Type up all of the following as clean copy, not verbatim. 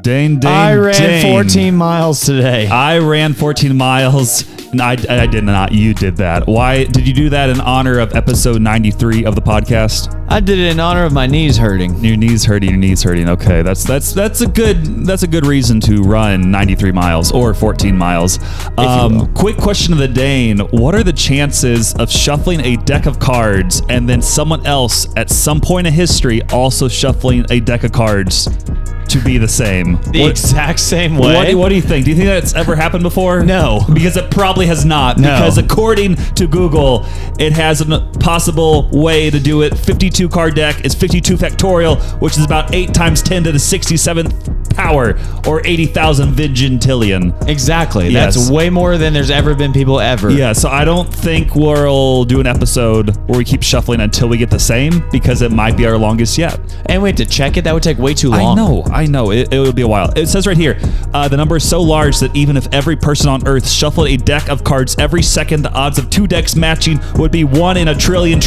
Dane. I ran 14 miles today. I ran 14 miles. No, I did not. You did that. Why did you do that in honor of episode 93 of the podcast? I did it in honor of my knees hurting. Your knees hurting. Okay, that's a good reason to run 93 miles or 14 miles. Quick question of the Dane: what are the chances of shuffling a deck of cards and then someone else at some point in history also shuffling a deck of cards to be the same? Exact same way? What do you think? Do you think that's ever happened before? No. Because it probably has not. No. Because according to Google, it has a possible way to do it. 52 card deck is 52 factorial, which is about 8 times 10 to the 67th power, or 80,000 vigintillion. Exactly. Yes. That's way more than there's ever been people ever. Yeah, so I don't think we'll do an episode where we keep shuffling until we get the same, because it might be our longest yet. And we have to check it. That would take way too long. I know. It will be a while. It says right here, the number is so large that even if every person on Earth shuffled a deck of cards every second, the odds of 2 decks matching would be 1 in a trillion.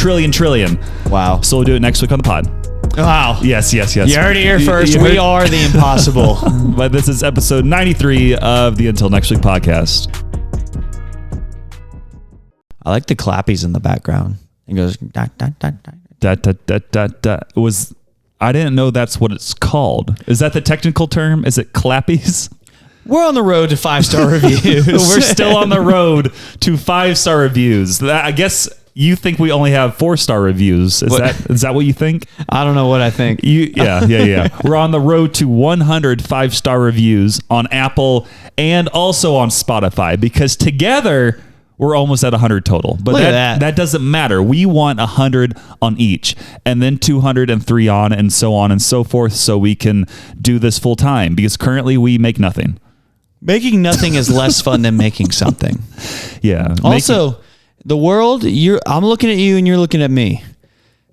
Wow. So we'll do it next week on the pod. Wow. Yes. You heard it here first. We are the impossible. But this is episode 93 of the Until Next Week podcast. I like the clappies in the background. It goes dot, dot, dot, dot. I didn't know that's what it's called. Is that the technical term? Is it clappies? We're on the road to 5-star reviews. We're still on the road to 5-star reviews. I guess you think we only have 4-star reviews. Is that what you think? I don't know what I think. Yeah. We're on the road to 100 5-star reviews on Apple and also on Spotify, because together we're almost at 100 total. But that doesn't matter. We want 100 on each, and then 203 on, and so on and so forth, so we can do this full time, because currently we make nothing. Making nothing is less fun than making something. Yeah. Also, the world, I'm looking at you and you're looking at me.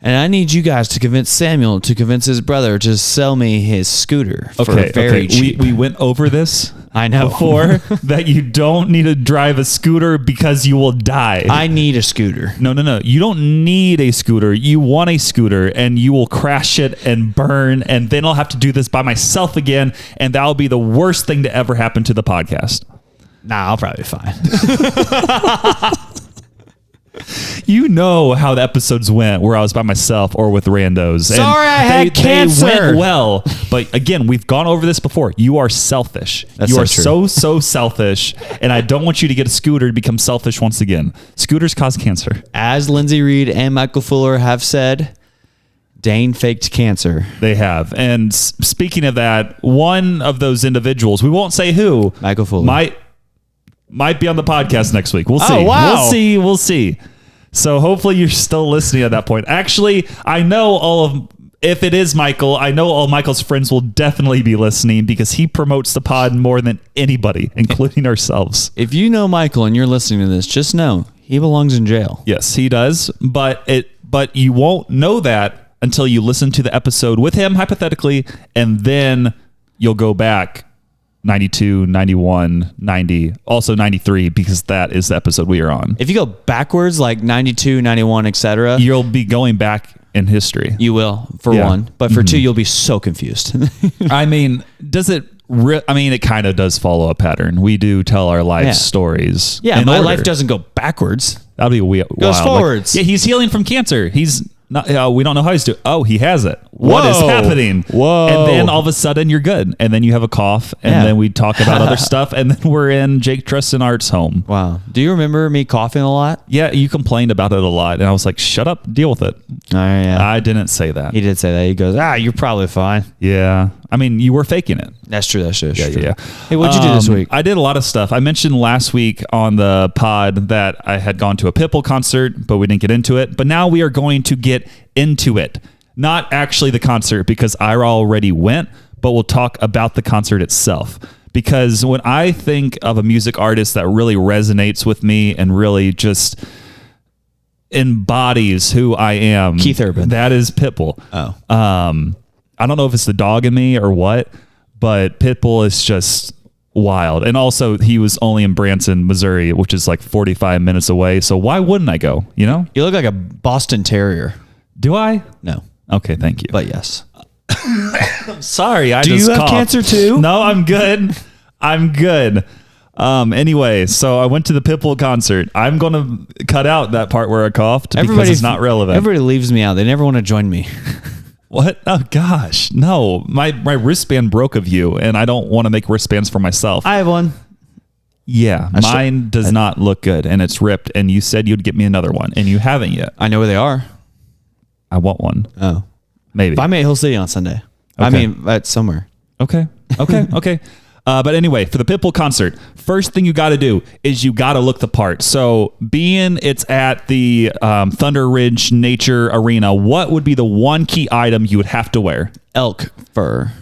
And I need you guys to convince Samuel to convince his brother to sell me his scooter for very cheap. We went over this. I know. Before that you don't need to drive a scooter because you will die. I need a scooter. No. You don't need a scooter. You want a scooter, and you will crash it and burn, and then I'll have to do this by myself again, and that'll be the worst thing to ever happen to the podcast. Nah, I'll probably be fine. You know how the episodes went where I was by myself or with randos. Sorry, I had cancer. They went well. But again, we've gone over this before. You are selfish. That's you are true. so selfish. And I don't want you to get a scooter to become selfish once again. Scooters cause cancer. As Lindsay Reed and Michael Fuller have said, Dane faked cancer. They have. And speaking of that, one of those individuals, we won't say who, Michael Fuller, might be on the podcast next week. We'll see. Oh, wow. We'll see. So hopefully you're still listening at that point. Actually, I know if it is Michael, I know all Michael's friends will definitely be listening, because he promotes the pod more than anybody, including ourselves. If you know Michael and you're listening to this, just know he belongs in jail. Yes, he does. But you won't know that until you listen to the episode with him, hypothetically, and then you'll go back 92, 91, 90, also 93, because that is the episode we are on. If you go backwards, like 92, 91, etc., you'll be going back in history. You will, for one. But for two, you'll be so confused. I mean, it kind of does follow a pattern. We do tell our life stories. Yeah, my life doesn't go backwards. That'll be wild. Goes forwards. He's healing from cancer. He's not. We don't know how he's doing. Oh, he has it. What is happening? Whoa! And then all of a sudden you're good, and then you have a cough, and then we talk about other stuff, and then we're in Jake Tristan Art's home. Wow. Do you remember me coughing a lot? Yeah, you complained about it a lot, and I was like, "Shut up, deal with it." Yeah. I didn't say that. He did say that. He goes, you're probably fine. Yeah. I mean, you were faking it. That's true. Yeah. Hey, what'd you do this week? I did a lot of stuff. I mentioned last week on the pod that I had gone to a Pitbull concert, but we didn't get into it. But now we are going to get into it. Not actually the concert, because I already went, but we'll talk about the concert itself. Because when I think of a music artist that really resonates with me and really just embodies who I am, Keith Urban. That is Pitbull. Oh. I don't know if it's the dog in me or what, but Pitbull is just wild. And also, he was only in Branson, Missouri, which is like 45 minutes away. So why wouldn't I go? You know? You look like a Boston Terrier. Do I? No. Okay, thank you. But yes. I'm sorry. Do you have cancer too? No, I'm good. I'm good. Anyway, so I went to the Pitbull concert. I'm going to cut out that part where I coughed because it's not relevant. Everybody leaves me out. They never want to join me. What? Oh, gosh. No, my wristband broke of you, and I don't want to make wristbands for myself. I have one. Yeah, mine does not look good, and it's ripped, and you said you'd get me another one, and you haven't yet. I know where they are. I want one. Oh. Maybe. Buy me at Hill City on Sunday. Okay. I mean, at somewhere. Okay. But anyway, for the Pitbull concert, first thing you got to do is you got to look the part. So being it's at the Thunder Ridge Nature Arena, what would be the one key item you would have to wear? Elk fur.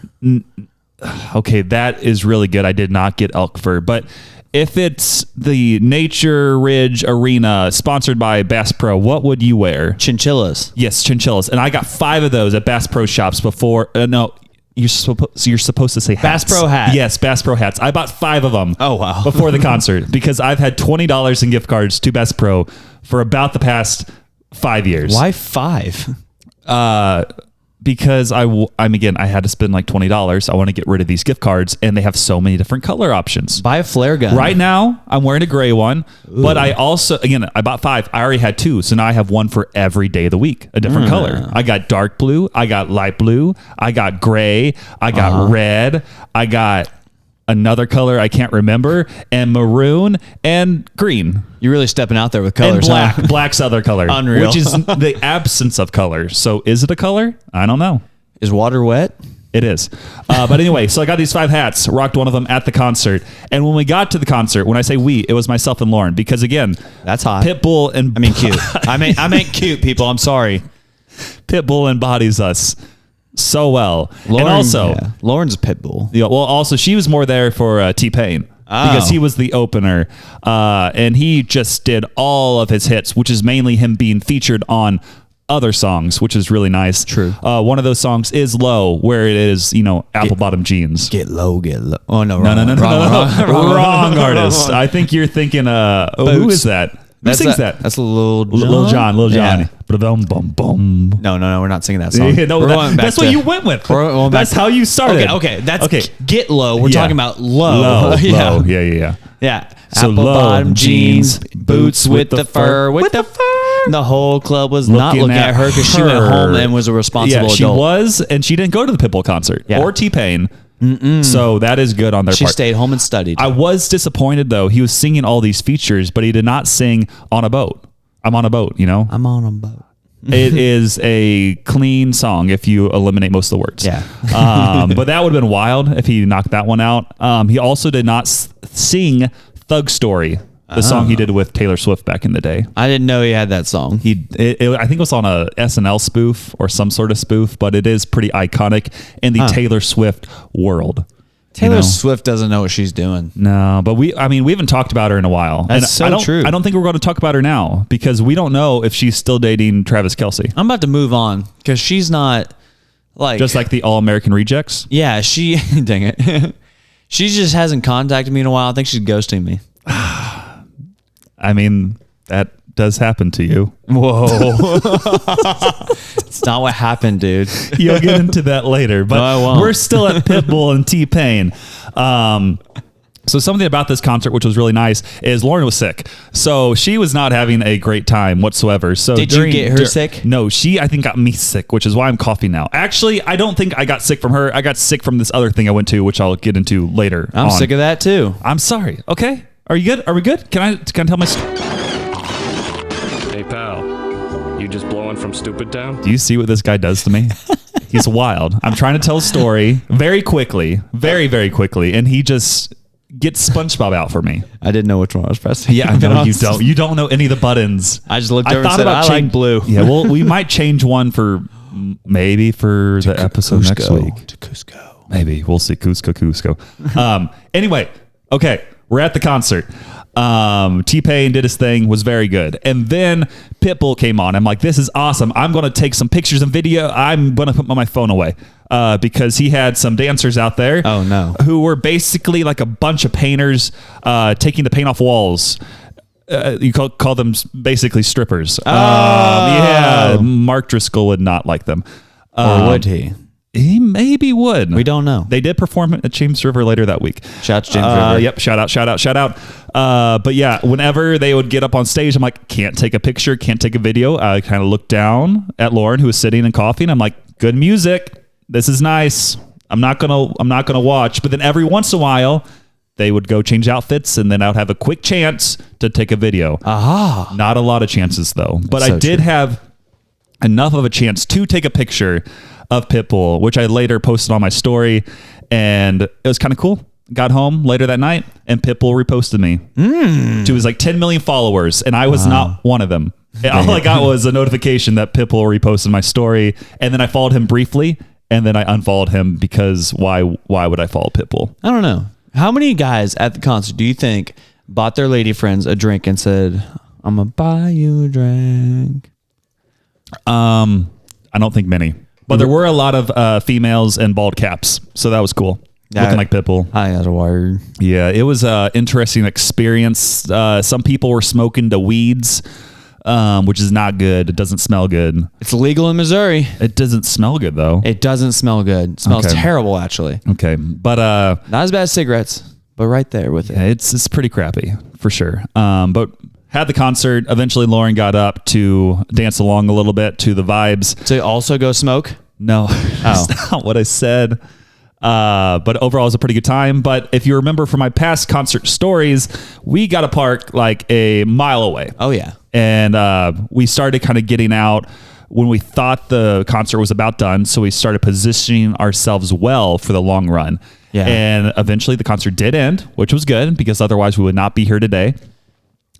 Okay, that is really good. I did not get elk fur, but if it's the Nature Ridge Arena sponsored by Bass Pro, what would you wear? Chinchillas. Yes, chinchillas. And I got 5 of those at Bass Pro shops before. No. You're supposed to say hats. Bass Pro hat. Yes, Bass Pro hats. I bought 5 of them. Oh, wow. Before the concert because I've had $20 in gift cards to Bass Pro for about the past 5 years. Why 5? Because I had to spend like $20. I want to get rid of these gift cards, and they have so many different color options. Buy a flare gun. Right now, I'm wearing a gray one, but I also, I bought 5. I already had 2, so now I have one for every day of the week, a different color. I got dark blue, I got light blue, I got gray, I got red, I got another color I can't remember, and maroon and green. You're really stepping out there with colors. And black. Huh? Black's other color. Unreal. Which is the absence of color. So is it a color? I don't know. Is water wet? It is. But anyway, so I got these 5 hats, rocked one of them at the concert. And when we got to the concert, when I say we, it was myself and Lauren. Because again, that's hot. Pitbull and... I mean cute. I mean cute, people. I'm sorry. Pitbull embodies us so well. Lauren, and also... Yeah. Lauren's a Pitbull. Yeah, well, also, she was more there for T-Pain. Because he was the opener. And he just did all of his hits, which is mainly him being featured on other songs, which is really nice. True. One of those songs is Low, where it is, apple bottom jeans. Get low, get low. Oh, no, wrong. No. Wrong Artist. I think you're thinking, who is that? Who sings that? That's Lil Jon. Lil Jon. Yeah. Boom, boom, boom. No, we're not singing that song. Yeah, no, that's what you went with. That's how you started. Okay. Get low. We're talking about low. Low. Yeah. So apple bottom jeans, boots with the fur. The whole club was not looking at her because she went home and was a responsible adult. She was, and she didn't go to the Pitbull concert or T-Pain. So that is good on their part. She stayed home and studied. I was disappointed, though. He was singing all these features, but he did not sing On a Boat. I'm on a boat, I'm on a boat. It is a clean song if you eliminate most of the words. Yeah. But that would have been wild if he knocked that one out. He also did not sing Thug Story, the song he did with Taylor Swift back in the day. I didn't know he had that song. I think it was on a SNL spoof or some sort of spoof, but it is pretty iconic in the Taylor Swift world. Taylor Swift doesn't know what she's doing. No, but we haven't talked about her in a while. That's true. I don't think we're going to talk about her now because we don't know if she's still dating Travis Kelce. I'm about to move on because she's not just like the All-American Rejects. Yeah, dang it. She just hasn't contacted me in a while. I think she's ghosting me. I mean, that does happen to you. Whoa. It's not what happened, dude. You'll get into that later. But no, I won't. We're still at Pitbull and T-Pain. So something about this concert, which was really nice, is Lauren was sick. So she was not having a great time whatsoever. So Did you get her sick? No, she, I think, got me sick, which is why I'm coughing now. Actually, I don't think I got sick from her. I got sick from this other thing I went to, which I'll get into later. I'm sick of that, too. I'm sorry. Okay. Are you good? Are we good? Can I tell my story? Hey, pal. You just blowing from Stupid Town? Do you see what this guy does to me? He's wild. I'm trying to tell a story very quickly, very, very quickly, and he just gets SpongeBob out for me. I didn't know which one I was pressing. Yeah, no, you don't. You don't know any of the buttons. I just looked over and said, I like blue. Yeah, well, we might change one for maybe for the episode next week. To Cusco. Maybe. We'll see. Cusco. Anyway, okay. We're at the concert. T-Pain did his thing, was very good. And then Pitbull came on. I'm like, this is awesome. I'm going to take some pictures and video. I'm going to put my phone away because he had some dancers out there. Oh, no. Who were basically like a bunch of painters taking the paint off walls. You call them basically strippers. Oh. Yeah. Mark Driscoll would not like them. Or would he? He maybe would. We don't know. They did perform at James River later that week. Shout out to James River. Yep. Shout out. But yeah, whenever they would get up on stage, I'm like, can't take a picture, can't take a video. I kind of looked down at Lauren, who was sitting and coughing. I'm like, good music. This is nice. I'm not gonna watch. But then every once in a while, they would go change outfits, and then I would have a quick chance to take a video. Aha. Not a lot of chances though, but So I did true. have enough of a chance to take a picture of Pitbull, which I later posted on my story, and it was kind of cool. Got home later that night, and Pitbull reposted me to his like 10 million followers, and I was not one of them. All I got was a notification that Pitbull reposted my story, and then I followed him briefly, and then I unfollowed him because why would I follow Pitbull? I don't know. How many guys at the concert do you think bought their lady friends a drink and said, I'm going to buy you a drink? I don't think many. But there were a lot of females in bald caps, so that was cool. Looking like Pitbull. I got a word. Yeah, it was an interesting experience. Some people were smoking the weeds, which is not good. It doesn't smell good. It's legal in Missouri. It doesn't smell good, though. It doesn't smell good. It smells terrible, actually. Okay, but Not as bad as cigarettes, but right there with it. yeah, it's pretty crappy for sure. But had the concert. Eventually, Lauren got up to dance along a little bit to the vibes. So you also go smoke? No, that's not what I said. But overall, it was a pretty good time. But if you remember from my past concert stories, we got to park like a mile away. Oh, yeah. And we started kind of getting out when we thought the concert was about done. So we started positioning ourselves well for the long run. Yeah. And eventually the concert did end, which was good because otherwise we would not be here today.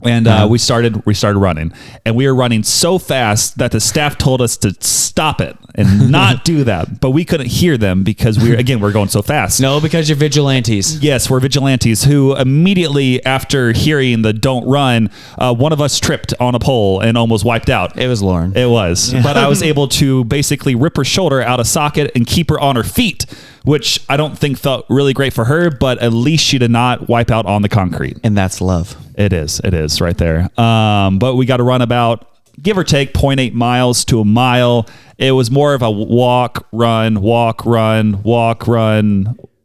And we started running, and we were running so fast that the staff told us to stop it and not do that. But we couldn't hear them because we're going so fast. No, because you're vigilantes. Yes, we're vigilantes who immediately after hearing the don't run, one of us tripped on a pole and almost wiped out. It was Lauren. It was. But I was able to basically rip her shoulder out of socket and keep her on her feet, which I don't think felt really great for her, but at least she did not wipe out on the concrete. And that's love. It is right there. But we got to run about, give or take, 0.8 miles to a mile. It was more of a walk, run, a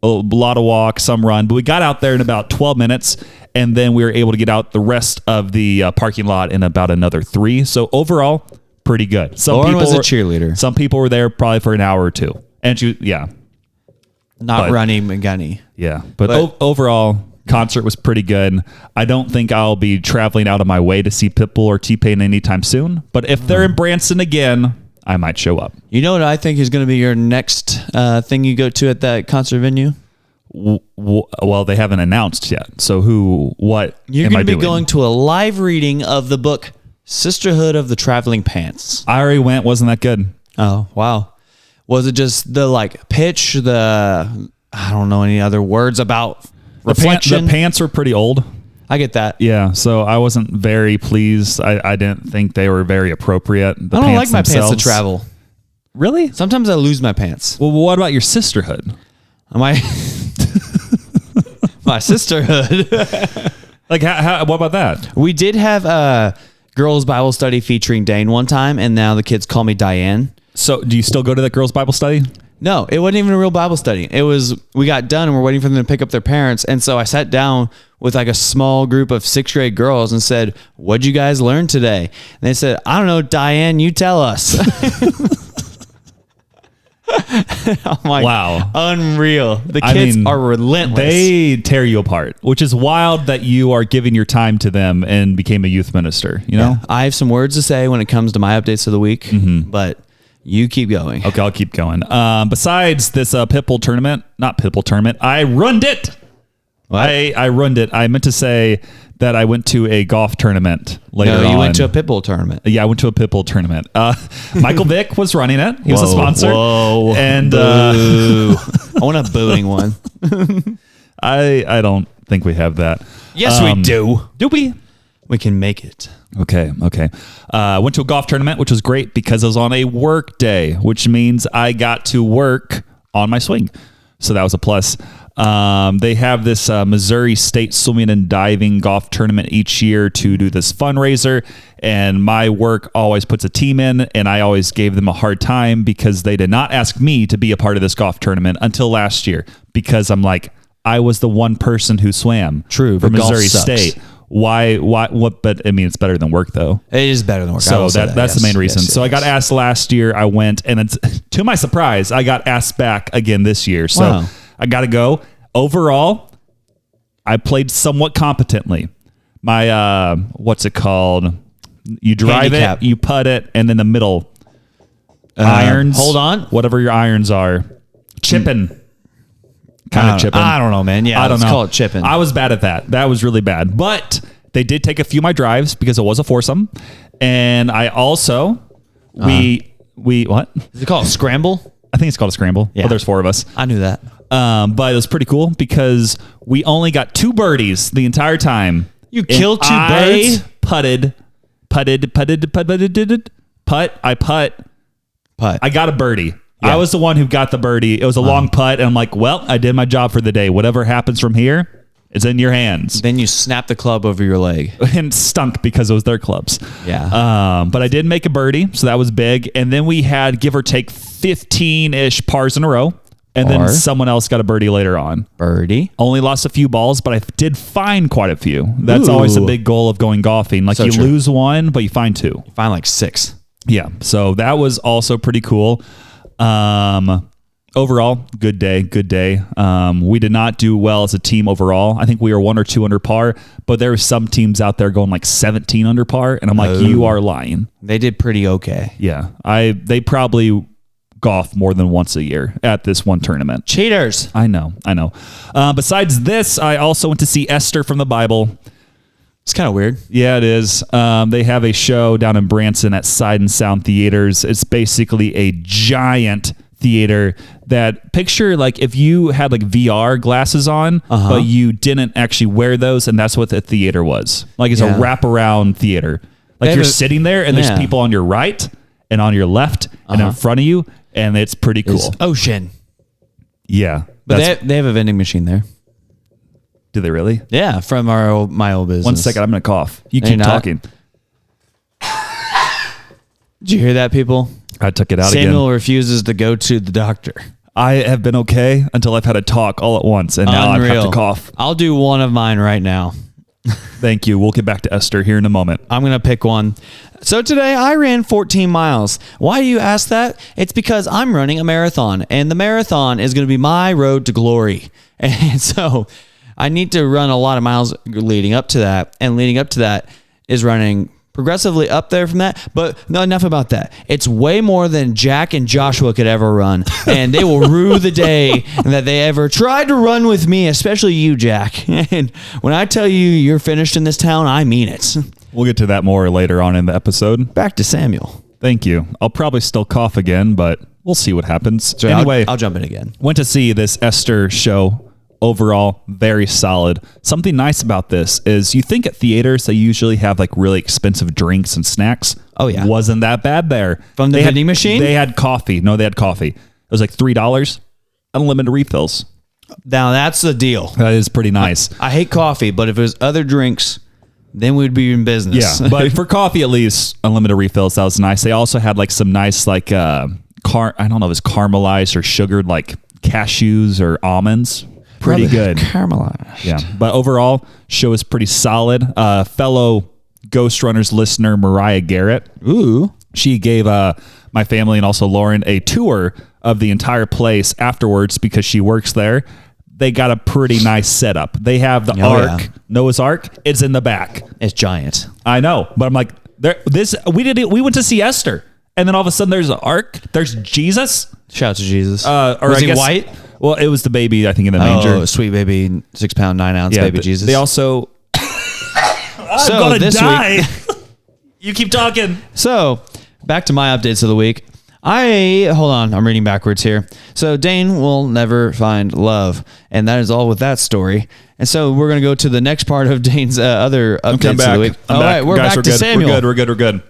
lot of walk, some run. But we got out there in about 12 minutes, and then we were able to get out the rest of the parking lot in about another 3. So overall, pretty good. Lauren was a cheerleader. Some people were there probably for an hour or two. And Not running McGunny. Yeah. But overall, concert was pretty good. I don't think I'll be traveling out of my way to see Pitbull or T-Pain anytime soon. But if they're in Branson again, I might show up. You know what I think is going to be your next thing you go to at that concert venue? Well, they haven't announced yet. So what You're am going I to be doing? going to a live reading of the book Sisterhood of the Traveling Pants. I already went. Wasn't that good? Oh, wow. Was it just the pitch, I don't know any other words about reflection? The pants were pretty old. I get that. Yeah, so I wasn't very pleased. I didn't think they were very appropriate. I don't like my pants to travel. Really? Sometimes I lose my pants. Well, what about your sisterhood? My sisterhood. What about that? We did have a girls' Bible study featuring Dane one time, and now the kids call me Diane. So do you still go to that girls' Bible study? No, it wasn't even a real Bible study. It was, we got done and we're waiting for them to pick up their parents. And so I sat down with a small group of 6th grade girls and said, what'd you guys learn today? And they said, I don't know, Diane, you tell us. I'm like, wow. Unreal. The kids are relentless. They tear you apart, which is wild that you are giving your time to them and became a youth minister, you know? Yeah, I have some words to say when it comes to my updates of the week, but you keep going. Okay, I'll keep going. Besides this Pitbull tournament, not Pitbull tournament, I runned it. What? I runned it. I meant to say that I went to a golf tournament later on. No, you went to a Pitbull tournament. Yeah, I went to a Pitbull tournament. Michael Vick was running it. He was a sponsor. Whoa. And boo. I want a booing one. I don't think we have that. Yes, we do. Do we? We can make it. Okay. Went to a golf tournament, which was great because it was on a work day, which means I got to work on my swing. So that was a plus. They have this Missouri State Swimming and Diving Golf Tournament each year to do this fundraiser, and my work always puts a team in, and I always gave them a hard time because they did not ask me to be a part of this golf tournament until last year, because I'm like, I was the one person who swam for Missouri State. Why? What? But I mean, it's better than work, though. It is better than work. So that's the main reason. So I got asked last year. I went, and it's, to my surprise, I got asked back again this year. So I got to go. Overall, I played somewhat competently. My what's it called? You drive Handicap. it, you putt it, and then the middle irons. Hold on, whatever your irons are, chipping. Kind of chipping. I don't know, man. Yeah, I don't know. Call it chipping. I was bad at that. That was really bad. But they did take a few of my drives because it was a foursome. And I also we what? Is it called a scramble? I think it's called a scramble. Yeah. But there's 4 of us. I knew that. But it was pretty cool because we only got 2 birdies the entire time. You killed 2 birds? Putt. I got a birdie. Yeah. I was the one who got the birdie. It was a long putt, and I'm like, well, I did my job for the day. Whatever happens from here is in your hands. Then you snap the club over your leg. And it stunk because it was their clubs. Yeah. But I did make a birdie, so that was big. And then we had, give or take, 15-ish pars in a row. And then someone else got a birdie later on. Birdie. Only lost a few balls, but I did find quite a few. That's always a big goal of going golfing. Like, so you lose 1, but you find 2. You find like 6. Yeah. So that was also pretty cool. Overall, good day. We did not do well as a team overall. I think we were 1 or 2 under par, but there were some teams out there going like 17 under par, and I'm like, you are lying. They did pretty okay. Yeah. They probably golf more than once a year at this one tournament. Cheaters. I know. Besides this, I also went to see Esther from the Bible. It's kind of weird. Yeah, it is. They have a show down in Branson at Side and Sound Theaters. It's basically a giant theater that, picture like if you had like VR glasses on, but you didn't actually wear those, and that's what the theater was. Like, it's a wraparound theater. Like, you're sitting there and there's people on your right and on your left and in front of you, and it's pretty cool. It's ocean. Yeah. But they have a vending machine there. Do they really? Yeah, from my old business. 1 second, I'm going to cough. You keep talking. Did you hear that, people? I took it out again. Samuel refuses to go to the doctor. I have been okay until I've had a talk all at once, and now I have to cough. I'll do one of mine right now. Thank you. We'll get back to Esther here in a moment. I'm going to pick one. So today I ran 14 miles. Why do you ask that? It's because I'm running a marathon, and the marathon is going to be my road to glory. And so I need to run a lot of miles leading up to that, and leading up to that is running progressively up there from that. But no, enough about that. It's way more than Jack and Joshua could ever run, and they will rue the day that they ever tried to run with me, especially you, Jack. And when I tell you you're finished in this town, I mean it. We'll get to that more later on in the episode. Back to Samuel. Thank you. I'll probably still cough again, but we'll see what happens. So anyway, I'll jump in again. Went to see this Esther show. Overall, very solid. Something nice about this is you think at theaters they usually have like really expensive drinks and snacks. Oh yeah. Wasn't that bad there. From the vending machine? They had coffee. No, they had coffee. It was like $3. Unlimited refills. Now that's the deal. That is pretty nice. I hate coffee, but if it was other drinks, then we'd be in business. Yeah, but for coffee at least, unlimited refills, that was nice. They also had like some nice like I don't know if it's caramelized or sugared like cashews or almonds. Pretty good. Caramelized. Yeah. But overall, show is pretty solid. Fellow Ghostrunners listener, Mariah Garrett. Ooh. She gave my family and also Lauren a tour of the entire place afterwards because she works there. They got a pretty nice setup. They have the Ark, yeah. Noah's Ark. It's in the back. It's giant. I know. But I'm like, we went to see Esther. And then all of a sudden there's an Ark. There's Jesus. Shout out to Jesus. Or was he white? Well, it was the baby, I think, in the manger. Oh, sweet baby, 6 pound, 9 ounce baby Jesus. They also... I'm going to die. You keep talking. So, back to my updates of the week. Hold on, I'm reading backwards here. So, Dane will never find love. And that is all with that story. And so, we're going to go to the next part of Dane's other updates of the week. All right, we're back to Samuel. We're good.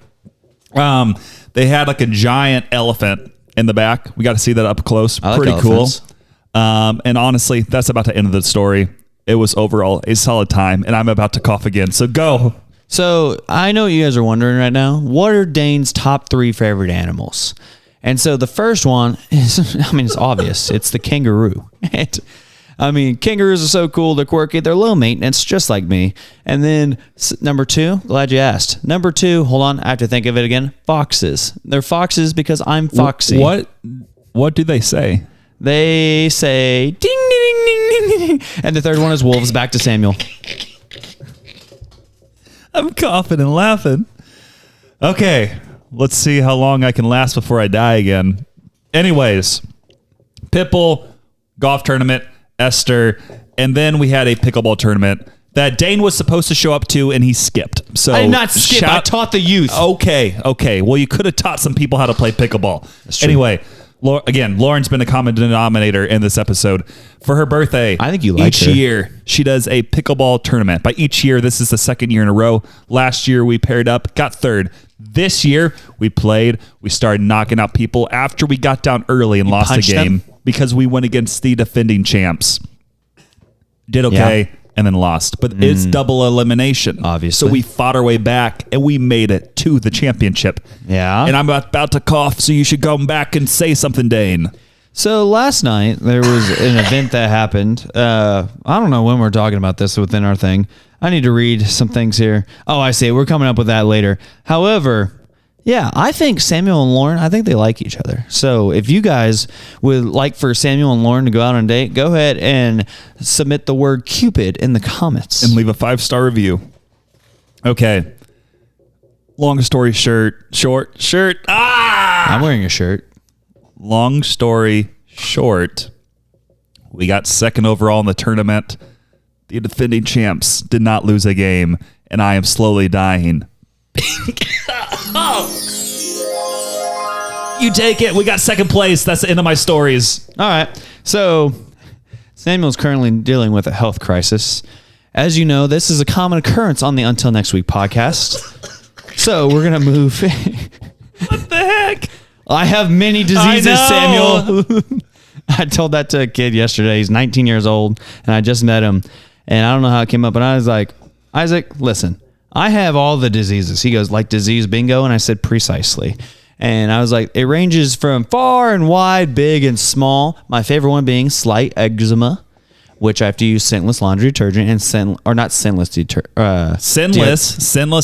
They had like a giant elephant in the back. We got to see that up close. Pretty cool. And honestly, that's about the end of the story. It was overall a solid time, and I'm about to cough again. So go. So I know what you guys are wondering right now. What are Dane's top 3 favorite animals? And so the first one is, it's obvious. It's the kangaroo. Kangaroos are so cool. They're quirky. They're low maintenance, just like me. And then number 2, glad you asked. Number 2, hold on, I have to think of it again. Foxes. They're foxes because I'm foxy. What do they say? They say ding, ding, ding, ding, ding, ding. And the third one is wolves. Back to Samuel. I'm coughing and laughing. Okay, let's see how long I can last before I die again. Anyways, Pitbull, golf tournament, Esther, and then we had a pickleball tournament that Dane was supposed to show up to, and he skipped. So I did not skip. I taught the youth. Okay. Well, you could have taught some people how to play pickleball. Anyway, again, Lauren's been a common denominator in this episode. For her birthday, I think you like each year she does a pickleball tournament. By each year, this is the second year in a row. Last year we paired up, got third. This year we played. We started knocking out people after we got down early and lost a game because we went against the defending champs. Did okay. Yeah. And then lost. But it's double elimination. Obviously. So we fought our way back, and we made it to the championship. Yeah. And I'm about to cough, so you should come back and say something, Dane. So last night, there was an event that happened. I don't know when we're talking about this within our thing. I need to read some things here. Oh, I see. We're coming up with that later. However, yeah, I think Samuel and Lauren, I think they like each other. So if you guys would like for Samuel and Lauren to go out on a date, go ahead and submit the word Cupid in the comments. And leave a 5-star review. Okay. Long story short. I'm wearing a shirt. Long story short, we got second overall in the tournament. The defending champs did not lose a game, and I am slowly dying. You take it. We got second place. That's the end of my stories. All right. So Samuel's currently dealing with a health crisis. As you know, this is a common occurrence on the Until Next Week podcast. So we're going to move. What the heck? I have many diseases, Samuel. I told that to a kid yesterday. He's 19 years old, and I just met him. And I don't know how it came up. And I was like, Isaac, listen, I have all the diseases. He goes, like disease bingo? And I said, precisely. And I was like, it ranges from far and wide, big and small. My favorite one being slight eczema, which I have to use scentless laundry detergent and Sinless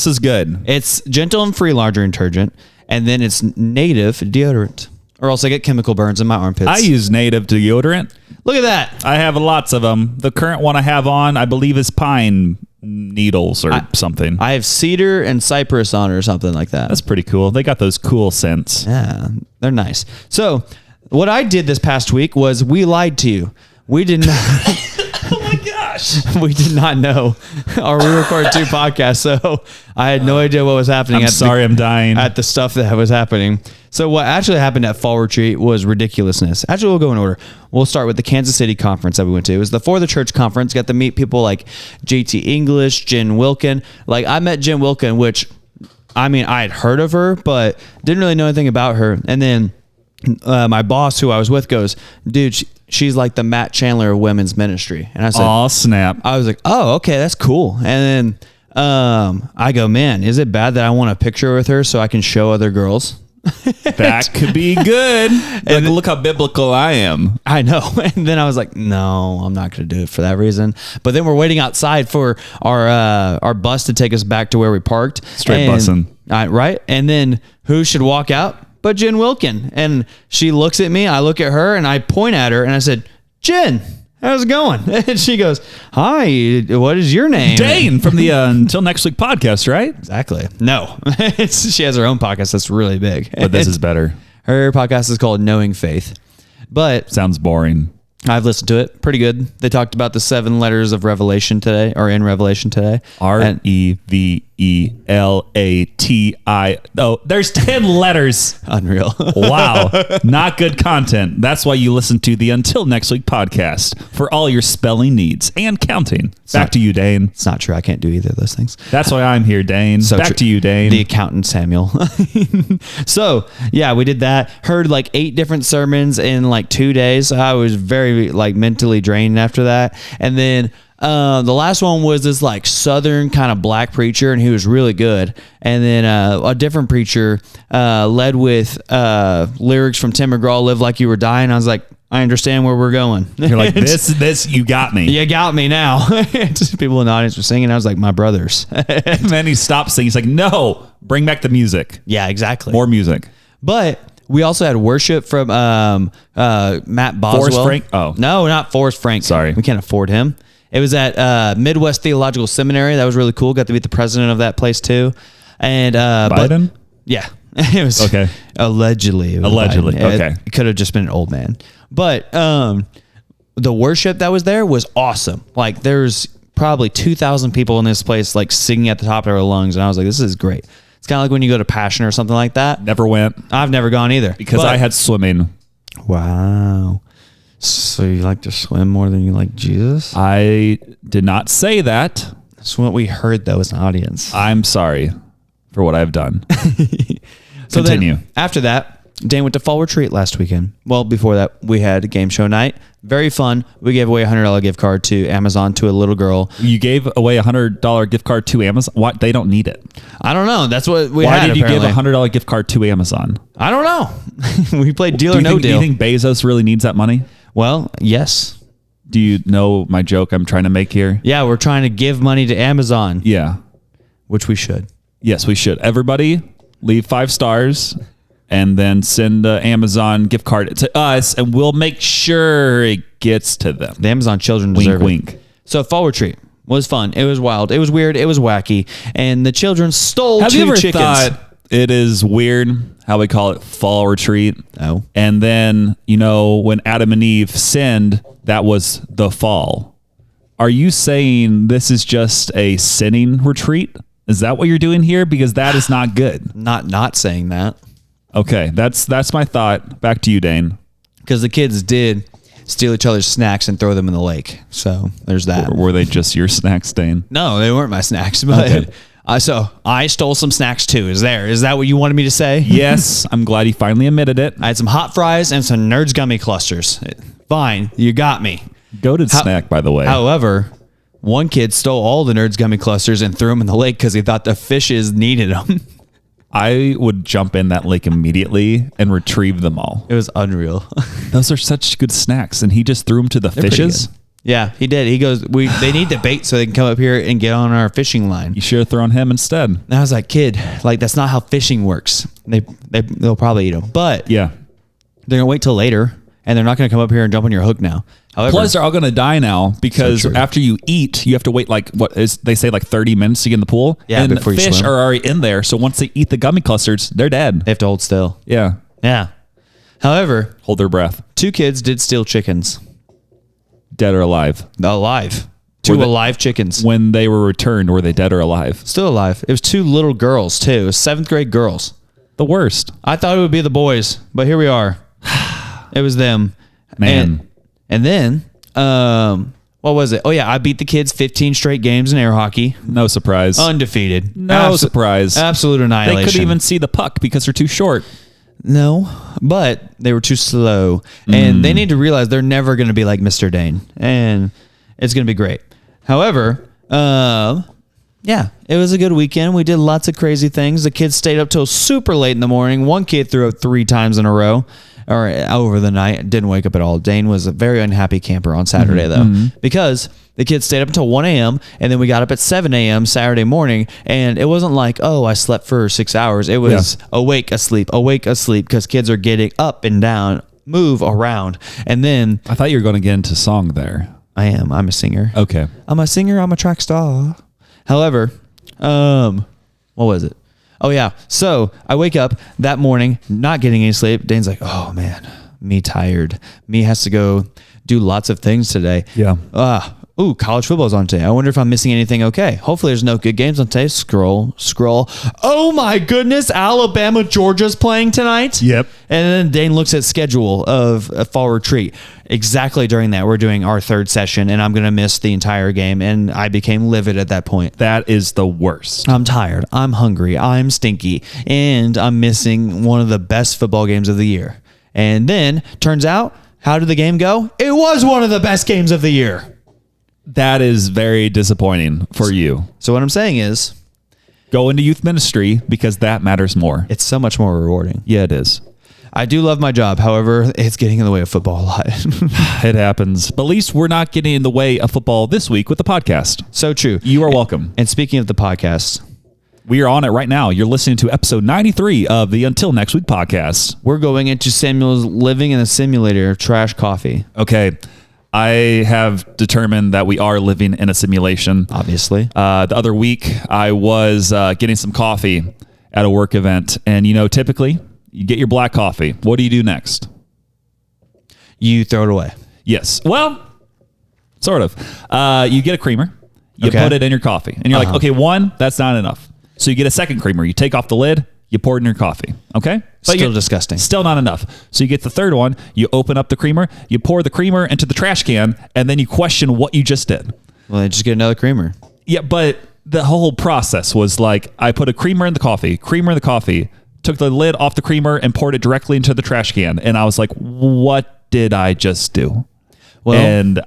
is good. It's gentle and free laundry detergent. And then it's native deodorant. Or else I get chemical burns in my armpits. I use native deodorant. Look at that. I have lots of them. The current one I have on, I believe, is pine needles or something. I have cedar and cypress on or something like that. That's pretty cool. They got those cool scents. Yeah, they're nice. So what I did this past week was we lied to you. We did not. Oh my gosh. We did not know. Or we recorded 2 podcasts, so I had no idea what was happening. I'm dying. At the stuff that was happening. So what actually happened at Fall Retreat was ridiculousness. Actually, we'll go in order. We'll start with the Kansas City conference that we went to. It was the For the Church conference. Got to meet people like JT English, Jen Wilkin. Like, I met Jen Wilkin, which, I had heard of her, but didn't really know anything about her. And then my boss, who I was with, goes, dude, she's like the Matt Chandler of women's ministry. And I said, oh, snap. I was like, oh, okay, that's cool. And then I go, man, is it bad that I want a picture with her so I can show other girls? That could be good. And look how biblical I am. I know. And then I was like, no, I'm not going to do it for that reason. But then we're waiting outside for our bus to take us back to where we parked. Straight bussing. Right. And then who should walk out but Jen Wilkin? And she looks at me. I look at her and I point at her and I said, Jen, how's it going? And she goes, hi, what is your name? Dane from the Until Next Week podcast, right? Exactly. No. She has her own podcast that's really big. But this is better. Her podcast is called Knowing Faith. But sounds boring. I've listened to it. Pretty good. They talked about the 7 letters of Revelation today, or in Revelation today. REVELATION. Oh, there's 10 letters. Unreal. Wow. Not good content. That's why you listen to the Until Next Week podcast for all your spelling needs and counting. Back to you, Dane. It's not true. I can't do either of those things. That's why I'm here, Dane. So Back to you, Dane. The accountant, Samuel. So, yeah, we did that. Heard like 8 different sermons in like 2 days. I was very like mentally drained after that. And then the last one was this like Southern kind of black preacher, and he was really good. And then a different preacher led with lyrics from Tim McGraw, "Live Like You Were Dying." I was like, I understand where we're going. You're like, this, you got me. You got me now. Just people in the audience were singing. I was like, my brothers. And then he stopped singing. He's like, no, bring back the music. Yeah, exactly. More music. But we also had worship from Matt Boswell. Forrest Frank? Oh. No, not Forrest Frank. Sorry. We can't afford him. It was at Midwest Theological Seminary. That was really cool. Got to meet the president of that place too. And Biden? Yeah. It was okay. Allegedly. Allegedly. Biden. Okay. It could have just been an old man. But the worship that was there was awesome. Like there's probably 2,000 people in this place like singing at the top of their lungs. And I was like, this is great. It's kind of like when you go to Passion or something like that. Never went. I've never gone either. Because I had swimming. Wow. So you like to swim more than you like Jesus? I did not say that. That's what we heard though as an audience. I'm sorry for what I've done. So Continue. Then, after that, Dane went to fall retreat last weekend. Well, before that, we had a game show night. Very fun. We gave away a $100 gift card to Amazon to a little girl. You gave away a $100 gift card to Amazon? What? They don't need it. I don't know. That's what we had. Why did you apparently. give a $100 gift card to Amazon? I don't know. We played deal or no Do deal. you think Bezos really needs that money? Well, yes. Do you know my joke I'm trying to make here? Yeah, we're trying to give money to Amazon. Yeah. Which we should. Yes, we should. Everybody leave 5 stars and then send the Amazon gift card to us, and we'll make sure it gets to them. The Amazon children Wink, deserve wink. it. So fall retreat was fun. It was wild. It was weird. It was wacky. And the children stole Have 2 you ever chickens. thought it is weird how we call it fall retreat? Oh. And then, you know, when Adam and Eve sinned, that was the fall. Are you saying this is just a sinning retreat? Is that what you're doing here? Because that is not good. Not saying that. Okay, that's my thought. Back to you, Dane. Because the kids did steal each other's snacks and throw them in the lake. So there's that. Were they just your snacks, Dane? No, they weren't my snacks. But Okay. so I stole some snacks too. Is that what you wanted me to say? Yes, I'm glad he finally admitted it. I had some hot fries and some Nerds gummy clusters. Fine, you got me. Goated snack, by the way. However, one kid stole all the Nerds gummy clusters and threw them in the lake because he thought the fishes needed them. I would jump in that lake immediately and retrieve them all. It was unreal. Those are such good snacks, and he just threw them to the fishes. Yeah, he did. He goes, they need the bait so they can come up here and get on our fishing line. You should have thrown him instead. And I was like, kid, like that's not how fishing works. They'll probably eat them, but Yeah. they're gonna wait till later, and they're not gonna come up here and jump on your hook now. However, Plus, they're all going to die now because So true. after you eat, you have to wait they say 30 minutes to get in the pool. Yeah, and before you fish swim. are already in there. So once they eat the gummy clusters, they're dead. they have to hold still. Yeah. Yeah. However, Hold their breath. 2 kids did steal chickens. Dead or alive. Alive. 2 Were they- alive chickens. When they were returned, were they dead or alive? Still alive. It was 2 little girls too. It was 7th grade girls. The worst. I thought it would be the boys, but here we are. It was them. Man. And then, what was it? Oh yeah, I beat the kids 15 straight games in air hockey. No surprise. Undefeated. No surprise. Absolute annihilation. They couldn't even see the puck because they're too short. No, but they were too slow. And they need to realize they're never going to be like Mr. Dane. And it's going to be great. However, yeah, it was a good weekend. We did lots of crazy things. The kids stayed up till super late in the morning. One kid threw up 3 times in a row or over the night. Didn't wake up at all. Dane was a very unhappy camper on Saturday, though, because the kids stayed up until 1 a.m. and then we got up at 7 a.m. Saturday morning. And it wasn't like, oh, I slept for 6 hours. It was awake, asleep, because kids are getting up and down, move around. And then I thought you were going to get into song there. I'm a singer. Okay. I'm a singer. I'm a track star. However, what was it? Oh yeah. So I wake up that morning, not getting any sleep. Dane's like, oh man, me tired. Me has to go do lots of things today. Yeah. ooh, college football's on today. I wonder if I'm missing anything. Okay. Hopefully there's no good games on today. Scroll. Oh my goodness. Alabama, Georgia's playing tonight. Yep. And then Dane looks at schedule of a fall retreat. Exactly during that, we're doing our third session, and I'm going to miss the entire game. And I became livid at that point. That is the worst. I'm tired. I'm hungry. I'm stinky. And I'm missing one of the best football games of the year. And then, turns out, how did the game go? It was one of the best games of the year. That is very disappointing for you. So what I'm saying is, go into youth ministry because that matters more. it's so much more rewarding. Yeah, it is. I do love my job. However, it's getting in the way of football a lot. It happens. But at least we're not getting in the way of football this week with the podcast. So true. You are welcome. And speaking of the podcast, We are on it right now. You're listening to episode 93 of the Until Next Week podcast. we're going into Samuel's living in a simulator of trash coffee. Okay. I have determined that we are living in a simulation. Obviously. The other week, I was getting some coffee at a work event. And, typically, you get your black coffee. What do you do next? You throw it away. Yes. Well, sort of. You get a creamer. You Okay. put it in your coffee. And you're like, okay, one, that's not enough. So you get a second creamer. You take off the lid. You pour it in your coffee. Okay? Still disgusting. Still not enough. So you get the third one. You open up the creamer. You pour the creamer into the trash can. And then you question what you just did. Well, then just get another creamer. Yeah, but the whole process was like, I put a creamer in the coffee, took the lid off the creamer and poured it directly into the trash can. And I was like, what did I just do? Well, And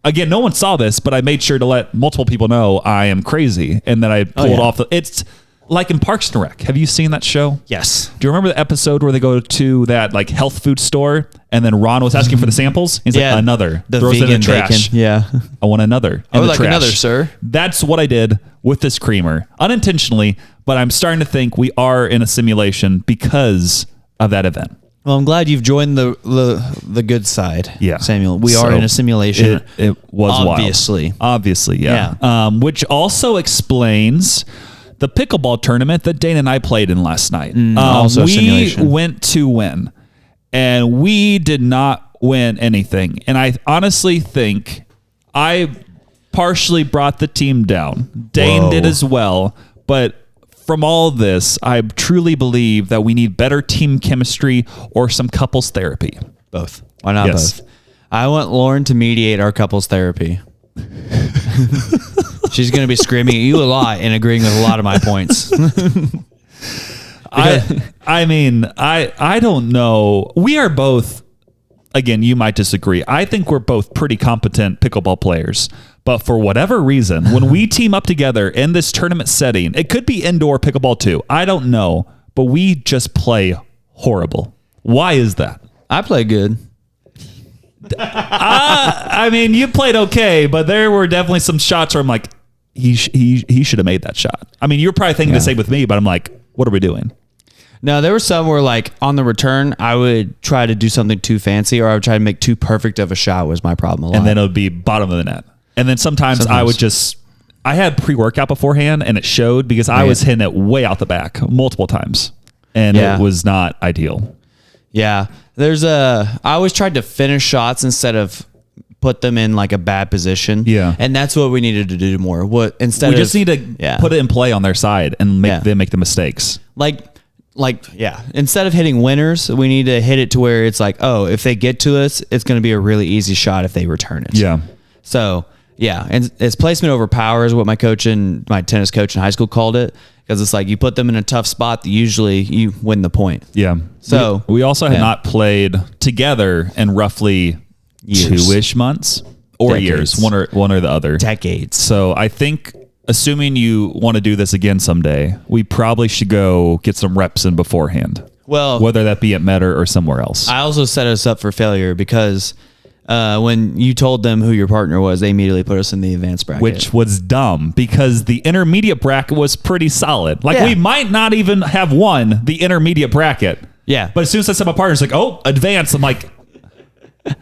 again, no one saw this, but I made sure to let multiple people know I am crazy. And then I pulled off it's like in Parks and Rec. Have you seen that show? yes. Do you remember the episode where they go to that like health food store and then Ron was asking for the samples? He's like, another. The Throws it in vegan the trash. bacon. Yeah. I want another. I would like another, sir. That's what I did with this creamer. Unintentionally, but I'm starting to think we are in a simulation because of that event. Well, I'm glad you've joined the good side. Yeah. Samuel. We So are in a simulation. It was Obviously. wild. Obviously, yeah. Which also explains the pickleball tournament that Dane and I played in last night. Also a we simulation. went to win, and we did not win anything. And I honestly think I partially brought the team down. Dane Whoa. did as well, but from all this, I truly believe that we need better team chemistry or some couples therapy. Both. Why not Yes. both? I want Lauren to mediate our couples therapy. She's going to be screaming at you a lot and agreeing with a lot of my points. I mean, I don't know. We are both, again, you might disagree. I think we're both pretty competent pickleball players. But for whatever reason, when we team up together in this tournament setting, it could be indoor pickleball too. I don't know. But we just play horrible. Why is that? I play good. I mean, you played okay, but there were definitely some shots where I'm like, he should have made that shot. I mean, you're probably thinking the same with me, but I'm like, what are we doing? No, there were some where, like, on the return, I would try to do something too fancy, or I would try to make too perfect of a shot was my problem a lot. And then it would be bottom of the net. And then sometimes I would I had pre-workout beforehand and it showed because I was hitting it way out the back multiple times and it was not ideal. Yeah. I always tried to finish shots instead of put them in like a bad position. Yeah. And that's what we needed to do more. We just need to put it in play on their side and make them make the mistakes. Instead of hitting winners, we need to hit it to where it's like, oh, if they get to us, it's going to be a really easy shot if they return it. Yeah. So, yeah, and it's placement over power is what my tennis coach in high school called it, because it's like you put them in a tough spot, usually you win the point. Yeah. So we also had not played together in roughly Years. 2-ish months or Decades. years, one or the other. Decades. So I think, assuming you want to do this again someday, we probably should go get some reps in beforehand. Well, Whether that be at Meta or somewhere else. I also set us up for failure because when you told them who your partner was, they immediately put us in the advanced bracket. Which was dumb because the intermediate bracket was pretty solid. Like we might not even have won the intermediate bracket. Yeah. But as soon as I said my partner, it's like, oh, advanced. I'm like,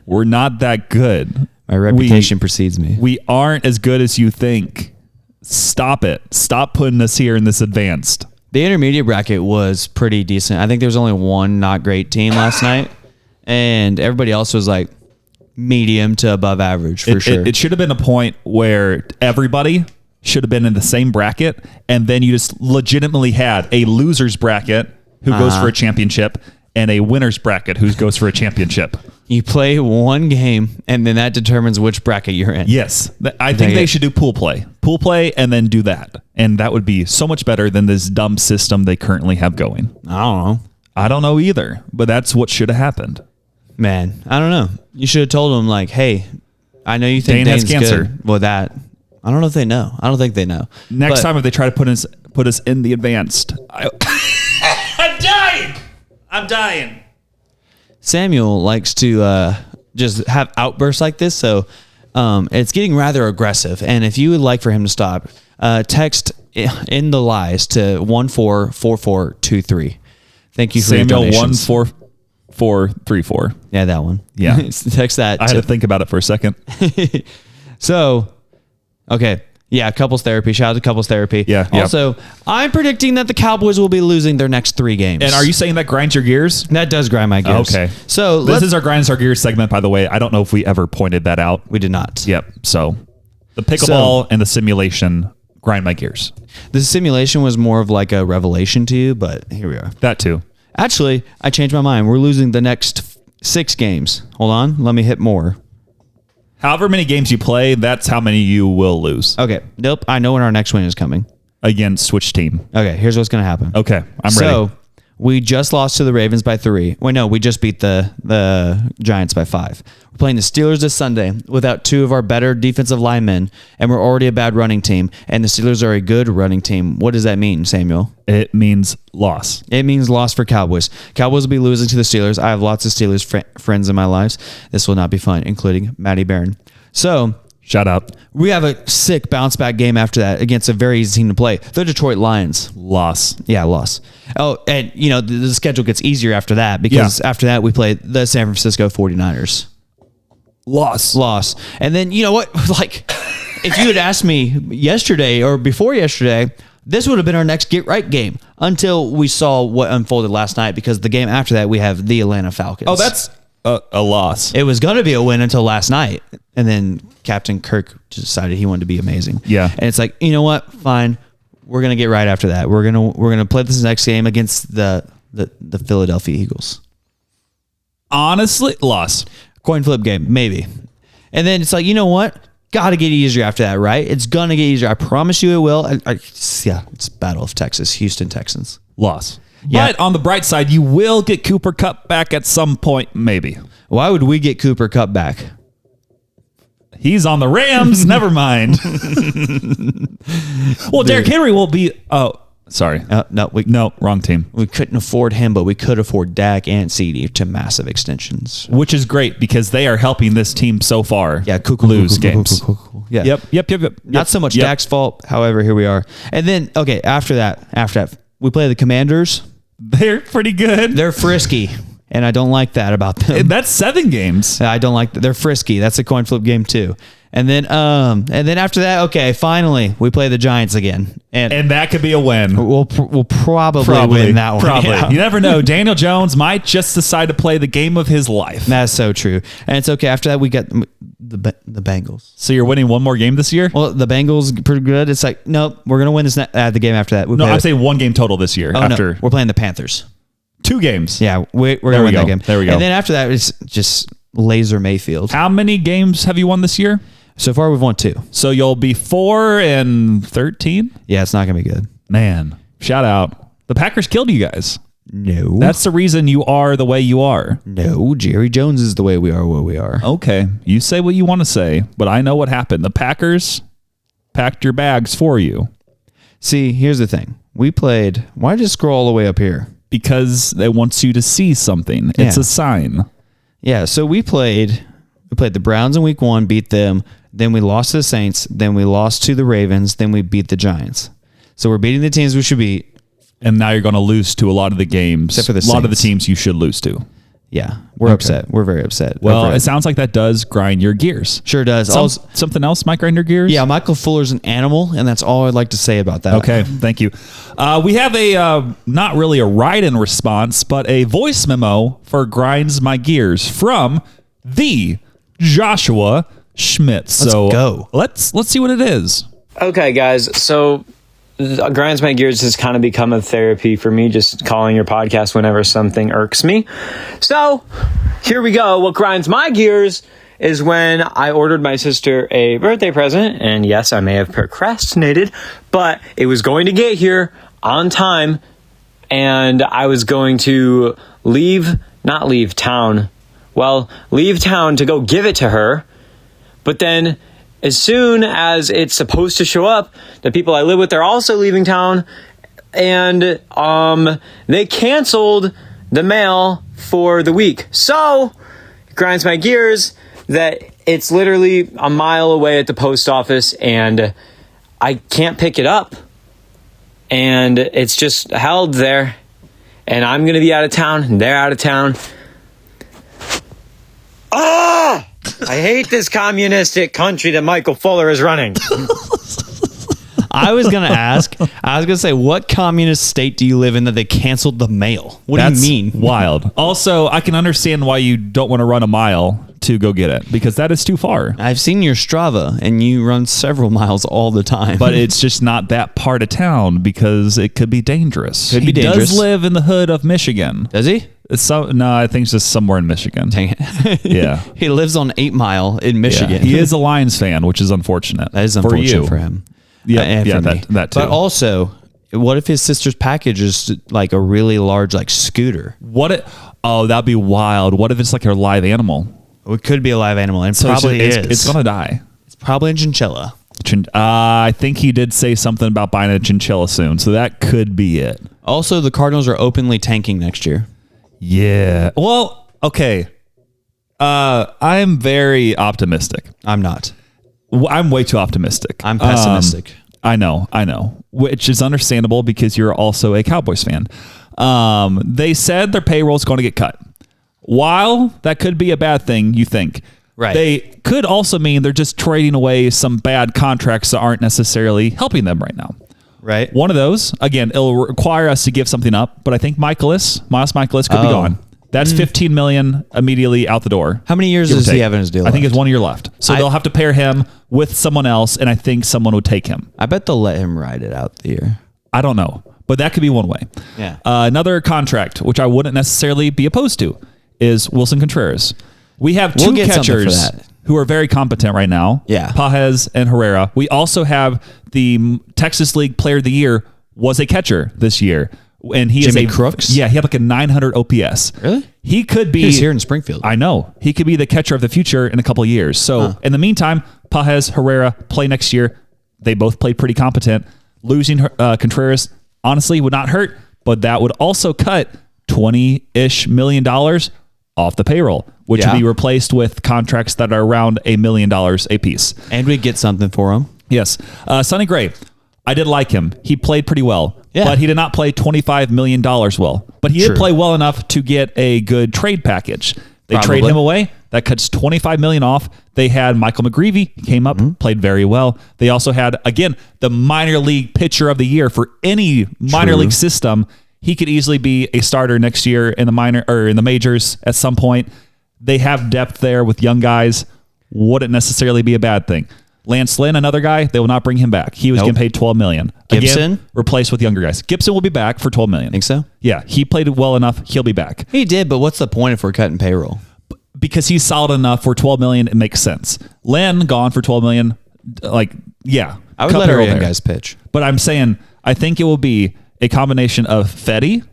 we're not that good. My reputation precedes me. We aren't as good as you think. Stop it. Stop putting us here in this advanced. The intermediate bracket was pretty decent. I think there was only one not great team last night, and everybody else was like medium to above average for sure. It should have been a point where everybody should have been in the same bracket, and then you just legitimately had a loser's bracket who goes for a championship and a winner's bracket who goes for a championship. You play one game, and then that determines which bracket you're in. Yes. I think they should do pool play, and then do that. And that would be so much better than this dumb system they currently have going. I don't know either, but that's what should have happened. Man, I don't know. You should have told them, like, hey, I know you think Dane's cancer. Good. Well, that, I don't know if they know. I don't think they know. Next time if they try to put us in the advanced. I'm dying. Samuel likes to just have outbursts like this, so it's getting rather aggressive. And if you would like for him to stop, text in the lies to 144423. Thank you for Samuel your donations. 14434. Yeah, that one. Yeah. Text that. I had to think about it for a second. So, okay. Yeah, couples therapy. Shout out to couples therapy. Yeah. Also, I'm predicting that the Cowboys will be losing their next 3 games. And are you saying that grinds your gears? That does grind my gears. Okay. So this is our grinds our gears segment, by the way. I don't know if we ever pointed that out. We did not. Yep. So the pickleball and the simulation grind my gears. The simulation was more of like a revelation to you, but here we are. That too. Actually, I changed my mind. We're losing the next 6 games. Hold on. Let me hit more. However many games you play, that's how many you will lose. Okay. Nope. I know when our next win is coming. Against which team? Okay. Here's what's going to happen. Okay. I'm ready. So we just lost to the Ravens by 3. Wait, no, we just beat the Giants by 5. We're playing the Steelers this Sunday without 2 of our better defensive linemen, and we're already a bad running team, and the Steelers are a good running team. What does that mean, Samuel? It means loss. It means loss for Cowboys. Cowboys will be losing to the Steelers. I have lots of Steelers friends in my lives. This will not be fun, including Matty Barron. So, shut up. We have a sick bounce back game after that against a very easy team to play. The Detroit Lions. Loss. Yeah, loss. Oh, and you know, the schedule gets easier after that because after that we play the San Francisco 49ers. Loss. And then, you know what? Like, if you had asked me yesterday or before yesterday, this would have been our next get right game until we saw what unfolded last night, because the game after that we have the Atlanta Falcons. Oh, that's a loss. It was going to be a win until last night. And then Captain Kirk decided he wanted to be amazing. Yeah. And it's like, you know what? Fine. We're going to get right after that. We're going to play this next game against the Philadelphia Eagles. Honestly, loss. Coin flip game, maybe. And then it's like, you know what? Got to get easier after that, right? It's going to get easier. I promise you it will. It's Battle of Texas, Houston Texans. Loss. Yeah. But on the bright side, you will get Cooper Kupp back at some point, maybe. Why would we get Cooper Kupp back? He's on the Rams. Never mind. Well, Derrick Henry will be... Oh, sorry. No, wrong team. We couldn't afford him, but we could afford Dak and CD to massive extensions. Which is great because they are helping this team so far lose games. Yeah. Yep. Not so much Dak's fault. However, here we are. And then, okay, after that, we play the Commanders. They're pretty good. They're frisky, and I don't like that about them. That's 7 games. I don't like that. They're frisky. That's a coin flip game too. And then after that, okay, finally we play the Giants again, and that could be a win. We'll probably win that one. Probably. Yeah. You never know. Daniel Jones might just decide to play the game of his life. That's so true. And it's okay. After that, we got the Bengals. So you're winning one more game this year? Well, the Bengals pretty good. It's like, nope, we're gonna win this the game after that. I'm saying 1 game total this year. No, we're playing the Panthers. 2 games. Yeah, we're gonna win that game. There we go. And then after that, it's just Laser Mayfield. How many games have you won this year? So far, we've won 2. So you'll be 4-13? Yeah, it's not going to be good. Man, shout out. The Packers killed you guys. No. That's the reason you are the way you are. No, Jerry Jones is the way we are where we are. Okay, you say what you want to say, but I know what happened. The Packers packed your bags for you. See, here's the thing. We played... Why just scroll all the way up here? Because it wants you to see something. It's a sign. Yeah, so we played the Browns in week 1, beat them. Then we lost to the Saints. Then we lost to the Ravens. Then we beat the Giants. So we're beating the teams we should beat. And now you're going to lose to a lot of the games. Except for the Saints. A lot of the Saints. teams you should lose to. Yeah, we're upset. We're very upset. Well, it sounds like that does grind your gears. Sure does. Something else might grind your gears? Yeah, Michael Fuller's an animal, and that's all I'd like to say about that. Okay, thank you. We have a, not really a write-in response, but a voice memo for Grinds My Gears from the Joshua Schmitz. Let's go. Let's see what it is. Okay, guys. So Grinds My Gears has kind of become a therapy for me, just calling your podcast whenever something irks me. So here we go. What grinds my gears is when I ordered my sister a birthday present. And yes, I may have procrastinated, but it was going to get here on time. And I was going to leave town to go give it to her. But then as soon as it's supposed to show up, the people I live with are also leaving town, and they canceled the mail for the week. So it grinds my gears that it's literally a mile away at the post office, and I can't pick it up. And it's just held there, and I'm going to be out of town, and they're out of town. Ah! I hate this communistic country that Michael Fuller is running. I was going to say, what communist state do you live in that they canceled the mail? What do you mean? Wild. Also, I can understand why you don't want to run a mile to go get it, because that is too far. I've seen your Strava, and you run several miles all the time. But it's just not that part of town, because it could be dangerous. He does live in the hood of Michigan. Does he? No, I think it's just somewhere in Michigan. Dang it. Yeah. He lives on 8 Mile in Michigan. Yeah. He is a Lions fan, which is unfortunate. That is unfortunate for him. Yeah, and for me. That too. But also, what if his sister's package is like a really large scooter? That'd be wild. What if it's like a live animal? It could be a live animal, and So probably is. It's going to die. It's probably a chinchilla. I think he did say something about buying a chinchilla soon, so that could be it. Also, the Cardinals are openly tanking next year. Yeah. Well, okay. I'm very optimistic. I'm not. I'm way too optimistic. I'm pessimistic. I know, which is understandable because you're also a Cowboys fan. They said their payroll is going to get cut. While that could be a bad thing, you think. Right. They could also mean they're just trading away some bad contracts that aren't necessarily helping them right now. Right. One of those, again, it'll require us to give something up, but I think Miles Michaelis could be gone. That's $15 million immediately out the door. How many years does he have in his deal? I think it's 1 year left. So they'll have to pair him with someone else, and I think someone would take him. I bet they'll let him ride it out the year. I don't know, but that could be one way. Yeah. Another contract, which I wouldn't necessarily be opposed to, is Wilson Contreras. We have two catchers who are very competent right now. Yeah. Pages and Herrera. We also have the Texas League Player of the Year was a catcher this year. And he Jimmy Crooks? Yeah, he had like a 900 OPS. Really? He could be... He's here in Springfield. I know. He could be the catcher of the future in a couple of years. So in the meantime, Pages, Herrera play next year. They both played pretty competent. Losing Contreras, honestly, would not hurt, but that would also cut $20-ish million off the payroll, which would be replaced with contracts that are around $1 million a piece. And we get something for him. Yes. Sonny Gray, I did like him. He played pretty well, but he did not play $25 million well. But he did play well enough to get a good trade package. They trade him away. That cuts $25 million off. They had Michael McGreevy. He came up, played very well. They also had, again, the minor league pitcher of the year for any minor league system. He could easily be a starter next year in the minor or in the majors at some point. They have depth there with young guys. Wouldn't necessarily be a bad thing. Lance Lynn, another guy, they will not bring him back. He was getting paid $12 million. Gibson? Again, replaced with younger guys. Gibson will be back for $12 million. Think so? Yeah, he played well enough. He'll be back. He did, but what's the point if we're cutting payroll? Because he's solid enough for $12 million, it makes sense. Lynn gone for $12 million. I would let our young guys pitch. But I'm saying, I think it will be a combination of Fetty,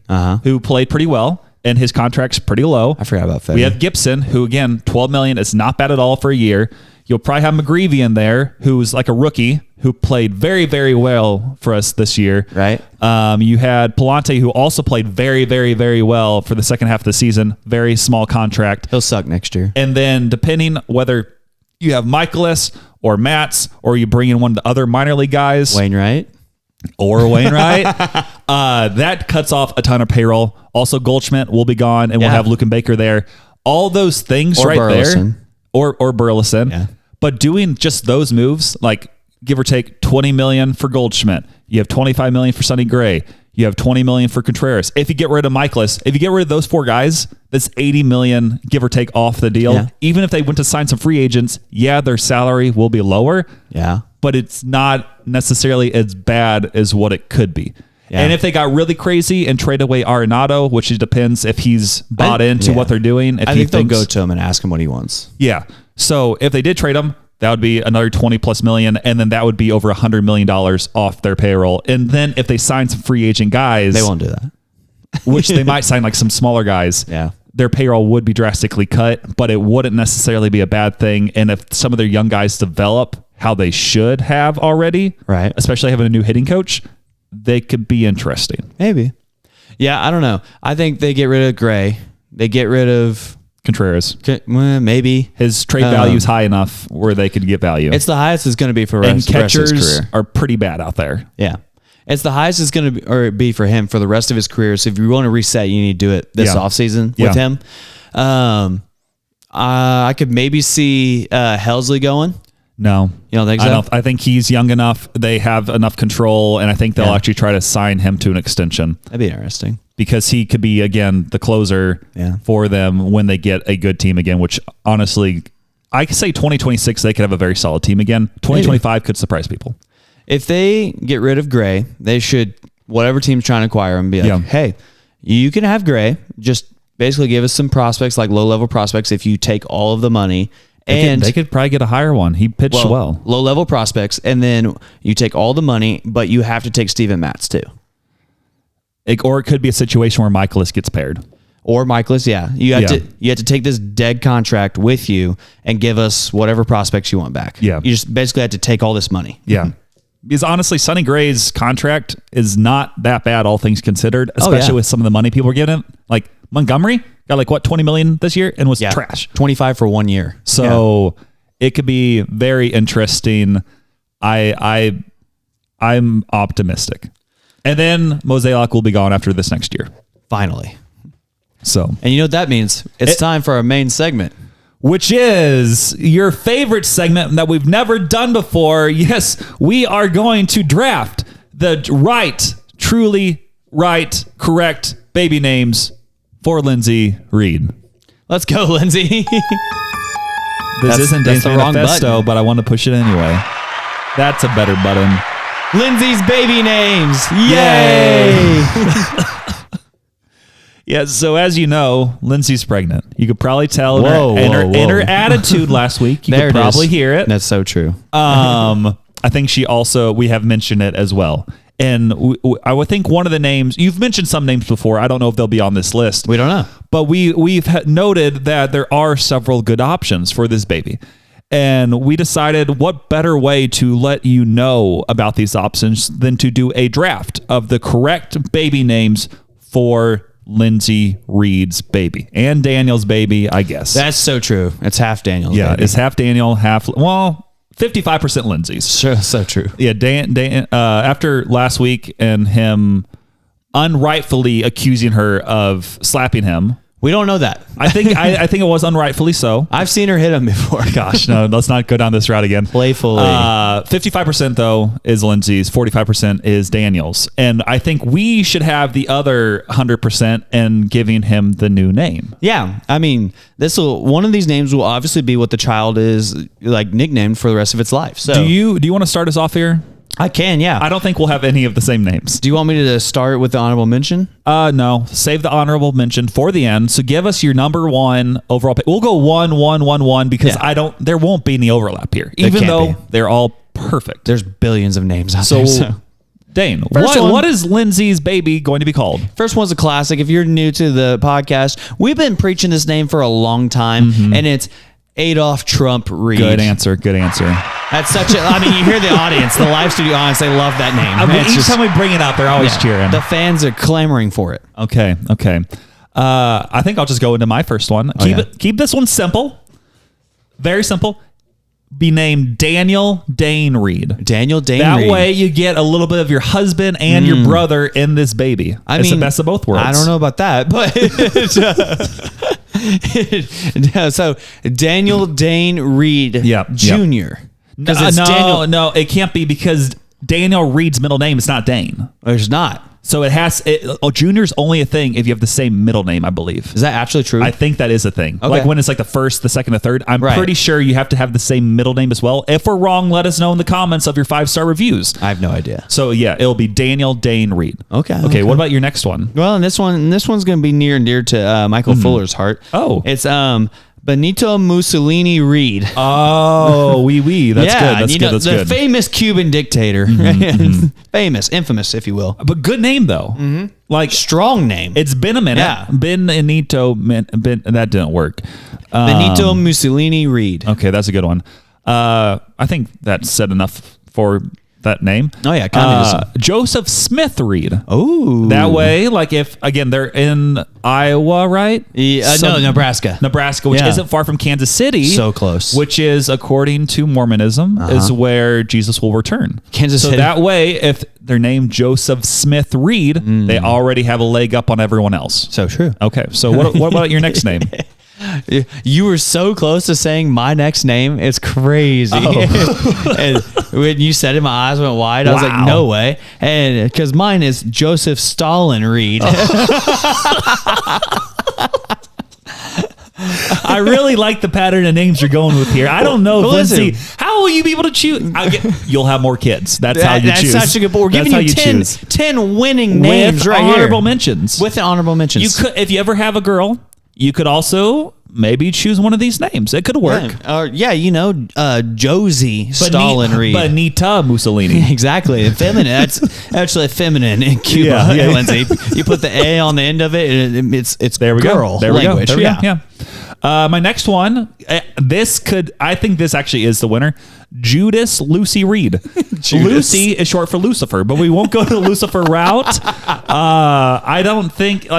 who played pretty well, and his contract's pretty low. I forgot about Fetty. We have Gibson, who again, $12 million is not bad at all for a year. You'll probably have McGreevy in there, who's like a rookie, who played very, very well for us this year. Right. You had Palante, who also played very, very, very well for the second half of the season. Very small contract. He'll suck next year. And then depending whether you have Michaelis or Matz, or you bring in one of the other minor league guys. Wainwright. That cuts off a ton of payroll. Also, Goldschmidt will be gone, and we'll have Luke and Baker there. All those things or right Burleson. there. Or Burleson. Yeah. But doing just those moves, like give or take $20 million for Goldschmidt. You have $25 million for Sonny Gray. You have 20 million for Contreras. If you get rid of Michaelis, if you get rid of those 4 guys, that's 80 million, give or take, off the deal. Yeah. Even if they went to sign some free agents, their salary will be lower. Yeah. But it's not necessarily as bad as what it could be. Yeah. And if they got really crazy and trade away Arenado, which it depends if he's bought into what they're doing. If I think they'll go to him and ask him what he wants. Yeah. So if they did trade him, that would be another 20 plus million. And then that would be over $100 million off their payroll. And then if they sign some free agent guys, they won't do that, which they might sign like some smaller guys. Yeah. Their payroll would be drastically cut, but it wouldn't necessarily be a bad thing. And if some of their young guys develop how they should have already, right, especially having a new hitting coach, they could be interesting. Maybe. Yeah, I don't know. I think they get rid of Gray. They get rid of Contreras. Maybe. His trade value is high enough where they could get value. It's the highest it's going to be for rest of his catchers are pretty bad out there. Yeah. It's the highest it's going to be for him for the rest of his career. So if you want to reset, you need to do it this offseason with him. I could maybe see Helsley going. No, you don't think so? I think he's young enough. They have enough control, and I think they'll actually try to sign him to an extension. That'd be interesting because he could be again the closer for them when they get a good team again. Which honestly, I could say 2026 they could have a very solid team again. 2025 could surprise people. If they get rid of Gray, they should whatever team's trying to acquire him be like, hey, you can have Gray. Just basically give us some prospects like low level prospects. If you take all of the money. And they could probably get a higher one. He pitched well. Low level prospects, and then you take all the money, but you have to take Steven Matz too. Or it could be a situation where Michaelis gets paired. Or Michaelis, you have to take this dead contract with you and give us whatever prospects you want back. Yeah, you just basically have to take all this money. Yeah, because honestly, Sonny Gray's contract is not that bad, all things considered. Especially with some of the money people are getting. Like Montgomery got like 20 million this year and was trash. 25 for 1 year. So it could be very interesting. I'm optimistic. And then Mozeliak will be gone after this next year. Finally. So, and you know what that means? It's time for our main segment, which is your favorite segment that we've never done before. Yes, we are going to draft the truly right, correct baby names for Lindsay Reed. Let's go, Lindsay. This isn't Dane's manifesto, but I want to push it anyway. That's a better button. Lindsay's baby names. Yay! Yeah, so as you know, Lindsay's pregnant. You could probably tell in her attitude last week. You could probably hear it. That's so true. I think we have mentioned it as well. And I would think one of the names, you've mentioned some names before. I don't know if they'll be on this list. We don't know. But we've noted that there are several good options for this baby. And we decided what better way to let you know about these options than to do a draft of the correct baby names for Lindsay Reed's baby. And Daniel's baby, I guess. That's so true. It's half Daniel's baby. It's half Daniel, 55% Lindsay's. Sure, so true. Yeah, Dan after last week and him unrightfully accusing her of slapping him. We don't know that. I think it was unrightfully so. I've seen her hit him before. Gosh, no, let's not go down this route again. Playfully. 55% though is Lindsay's, 45% is Daniel's. And I think we should have the other 100% and giving him the new name. Yeah. I mean, one of these names will obviously be what the child is like nicknamed for the rest of its life. So do you want to start us off here? I can, yeah. I don't think we'll have any of the same names. Do you want me to start with the honorable mention? No. Save the honorable mention for the end. So give us your number one overall pick. We'll go 1-1-1-1 because there won't be any overlap here, even though they're all perfect. There's billions of names out there. So Dane, what is Lindsay's baby going to be called? First one's a classic. If you're new to the podcast, we've been preaching this name for a long time, and it's Adolph Trump Reed. Good answer. That's such a, I mean, you hear the audience, the live studio audience, they love that name. Each time we bring it up, they're always cheering. The fans are clamoring for it. Okay. I think I'll just go into my first one. Keep this one simple. Very simple. Be named Daniel Dane Reed. Daniel Dane Reed. That way you get a little bit of your husband and your brother in this baby. It's the best of both worlds. I don't know about that, but so Daniel Dane Reed Jr. No, it can't be because Daniel Reed's middle name is not Dane. There's not. So junior's only a thing if you have the same middle name, I believe. Is that actually true? I think that is a thing. Okay. Like when it's like the first, the second, the third. I'm pretty sure you have to have the same middle name as well. If we're wrong, let us know in the comments of your 5-star reviews. I have no idea. So yeah, it'll be Daniel Dane Reed. Okay. What about your next one? Well, and this one's going to be near and dear to Michael Fuller's heart. Oh. It's Benito Mussolini Reed. Oh, oui. That's good. That's good. The famous Cuban dictator. Famous, infamous, if you will. But good name, though. Mm-hmm. Like, strong name. It's been a minute. Yeah. Benito, that didn't work. Benito Mussolini Reed. Okay, that's a good one. I think that's said enough for that name. Oh, yeah. Communism. Joseph Smith Reed. Oh. That way, like if, again, they're in Iowa, right? Yeah, no, Nebraska. Nebraska, which isn't far from Kansas City. So close. Which is, according to Mormonism, is where Jesus will return. Kansas City. So that way, if they're named Joseph Smith Reed, they already have a leg up on everyone else. So true. Okay, so what about your next name? You were so close to saying my next name. It's crazy. And when you said it, my eyes went wide. I was like, no way. And because mine is Joseph Stalin Reed. I really like the pattern of names you're going with here. I don't know, Lindsay. How will you be able to choose? You'll have more kids. That's how you choose. That's such a good point. We're giving you 10 winning names with right honorable here. mentions. With the honorable mentions. You could, if you ever have a girl, you could also maybe choose one of these names. It could work. Josie Stalin Reed. Benita Mussolini. Exactly. Feminine. That's actually feminine in Cuba. Yeah. Lindsay. You put the A on the end of it, and it's there we girl go. There language. We go. Yeah. My next one, I think this actually is the winner. Judas Lucy Reed. Lucy is short for Lucifer, but we won't go to the Lucifer route. I don't think,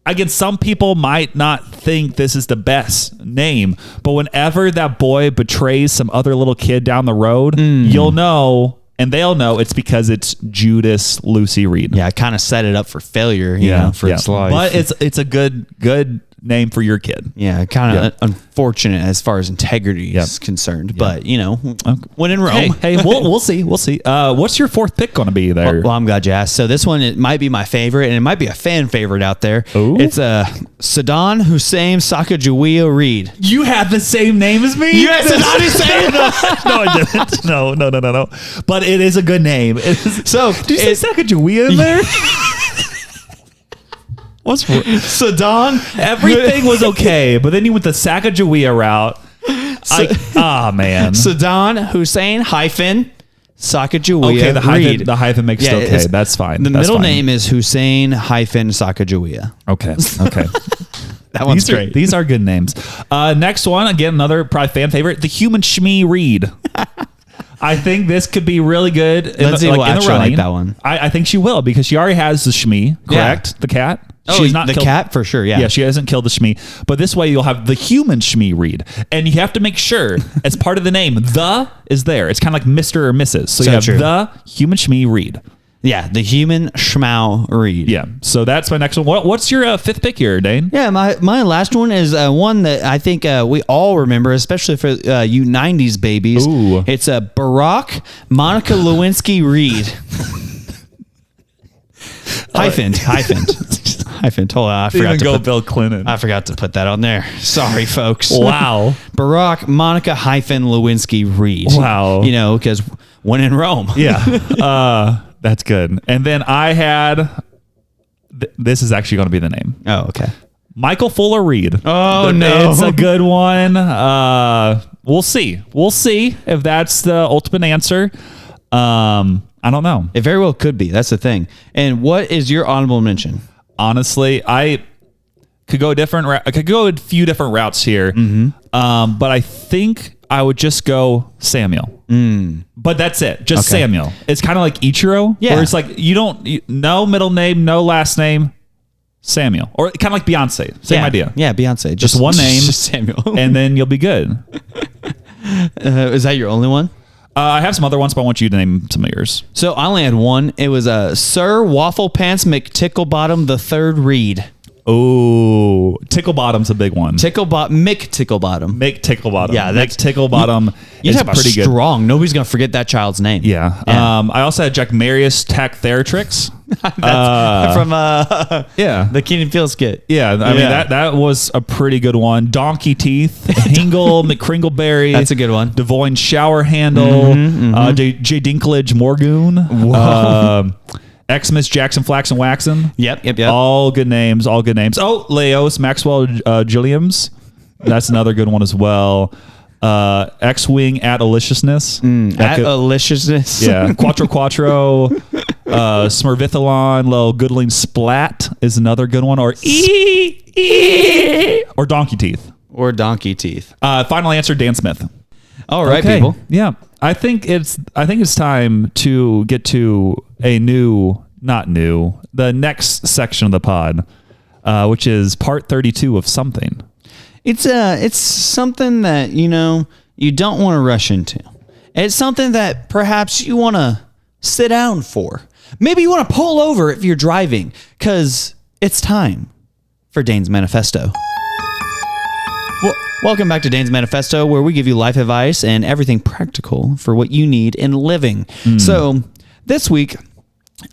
again, some people might not think this is the best name, but whenever that boy betrays some other little kid down the road, you'll know, and they'll know it's because it's Judas Lucy Reed. Yeah, kind of set it up for failure, you know, for its life. But it's a good name for your kid. Yeah, kind of unfortunate as far as integrity is concerned. But, when in Rome. Hey, we'll see. We'll see. What's your fourth pick going to be there? Well, I'm glad you asked. So this one, it might be my favorite, and it might be a fan favorite out there. Ooh. It's Saddam Hussein Sacagawea Reed. You have the same name as me? You had Saddam Hussein? No, I didn't. No. But it is a good name. So, did you say Sacagawea in there? What's Saddam? Everything was okay, but then you went the Sacagawea route. Man. Saddam Hussein hyphen Sacagawea. Okay, Reed. the hyphen makes it okay. That's fine. The middle name is Hussein hyphen Sacagawea. Okay. That one's great. These are good names. Next one, again, another probably fan favorite, the Human Shmee Reed. I think this could be really good. Lindsay will actually like that one. I think she will, because she already has the Shmee, correct? Yeah. The cat. She's not the cat for sure. Yeah. Yeah. She hasn't killed the Shmee, but this way you'll have the Human Shmee Reed, and you have to make sure as part of the name, the is there. It's kind of like Mr. or Mrs. So you have the Human Shmee Reed. Yeah, the Human Shmau Reed. Yeah. So that's my next one. What's your fifth pick here, Dane? Yeah, my last one is one that I think we all remember, especially for you 90s babies. Ooh. It's Barack Monica Lewinsky Reed. Hyphened. Hold on, I forgot to put Bill Clinton. I forgot to put that on there. Sorry, folks. Wow. Barack Monica Lewinsky Reed. Wow. Because when in Rome. Yeah. That's good. And then I had, this is actually going to be the name. Oh, okay. Michael Fuller Reed. Oh, no. It's a good one. We'll see. We'll see if that's the ultimate answer. I don't know. It very well could be. That's the thing. And what is your honorable mention? Honestly, I could go I could go a few different routes here. Mm-hmm. But I think I would just go Samuel. But that's it. Just Samuel. It's kind of like Ichiro. Yeah. Where it's like, no middle name, no last name. Samuel. Or kind of like Beyonce. Same idea. Yeah, Beyonce. Just one name. Just Samuel. And then you'll be good. Is that your only one? I have some other ones, but I want you to name some of yours. So I only had one. It was Sir Waffle Pants McTicklebottom the Third Reed. Oh, Tickle Bottom's a big one. Mick Ticklebottom. Mick Ticklebottom. Yeah, Mick Ticklebottom You is have a pretty good. strong. Nobody's gonna forget that child's name. Yeah. I also had Jack Marius Tack Theratrix. From Yeah. the Keenan Field skit. Yeah, I mean that was a pretty good one. Donkey Teeth, Hingle, McCringleberry. That's a good one. Devoyne Shower Handle, J Dinklage Morgoon, Xmas Jackson Flaxen Waxen. Yep. All good names. Oh, Leos Maxwell Gilliams. That's another good one as well. X-Wing at Aliciousness. Aliciousness. Yeah. Quattro. Smurvithalon, Little Goodling Splat is another good one. Or or Donkey Teeth. Or Donkey Teeth. Final answer, Dan Smith. All right, Okay. people. Yeah. I think it's time to get to the next section of the pod, which is part 32 of something. It's something that, you don't want to rush into. It's something that perhaps you want to sit down for. Maybe you want to pull over if you're driving, because it's time for Dane's Manifesto. Well, welcome back to Dane's Manifesto, where we give you life advice and everything practical for what you need in living. So this week,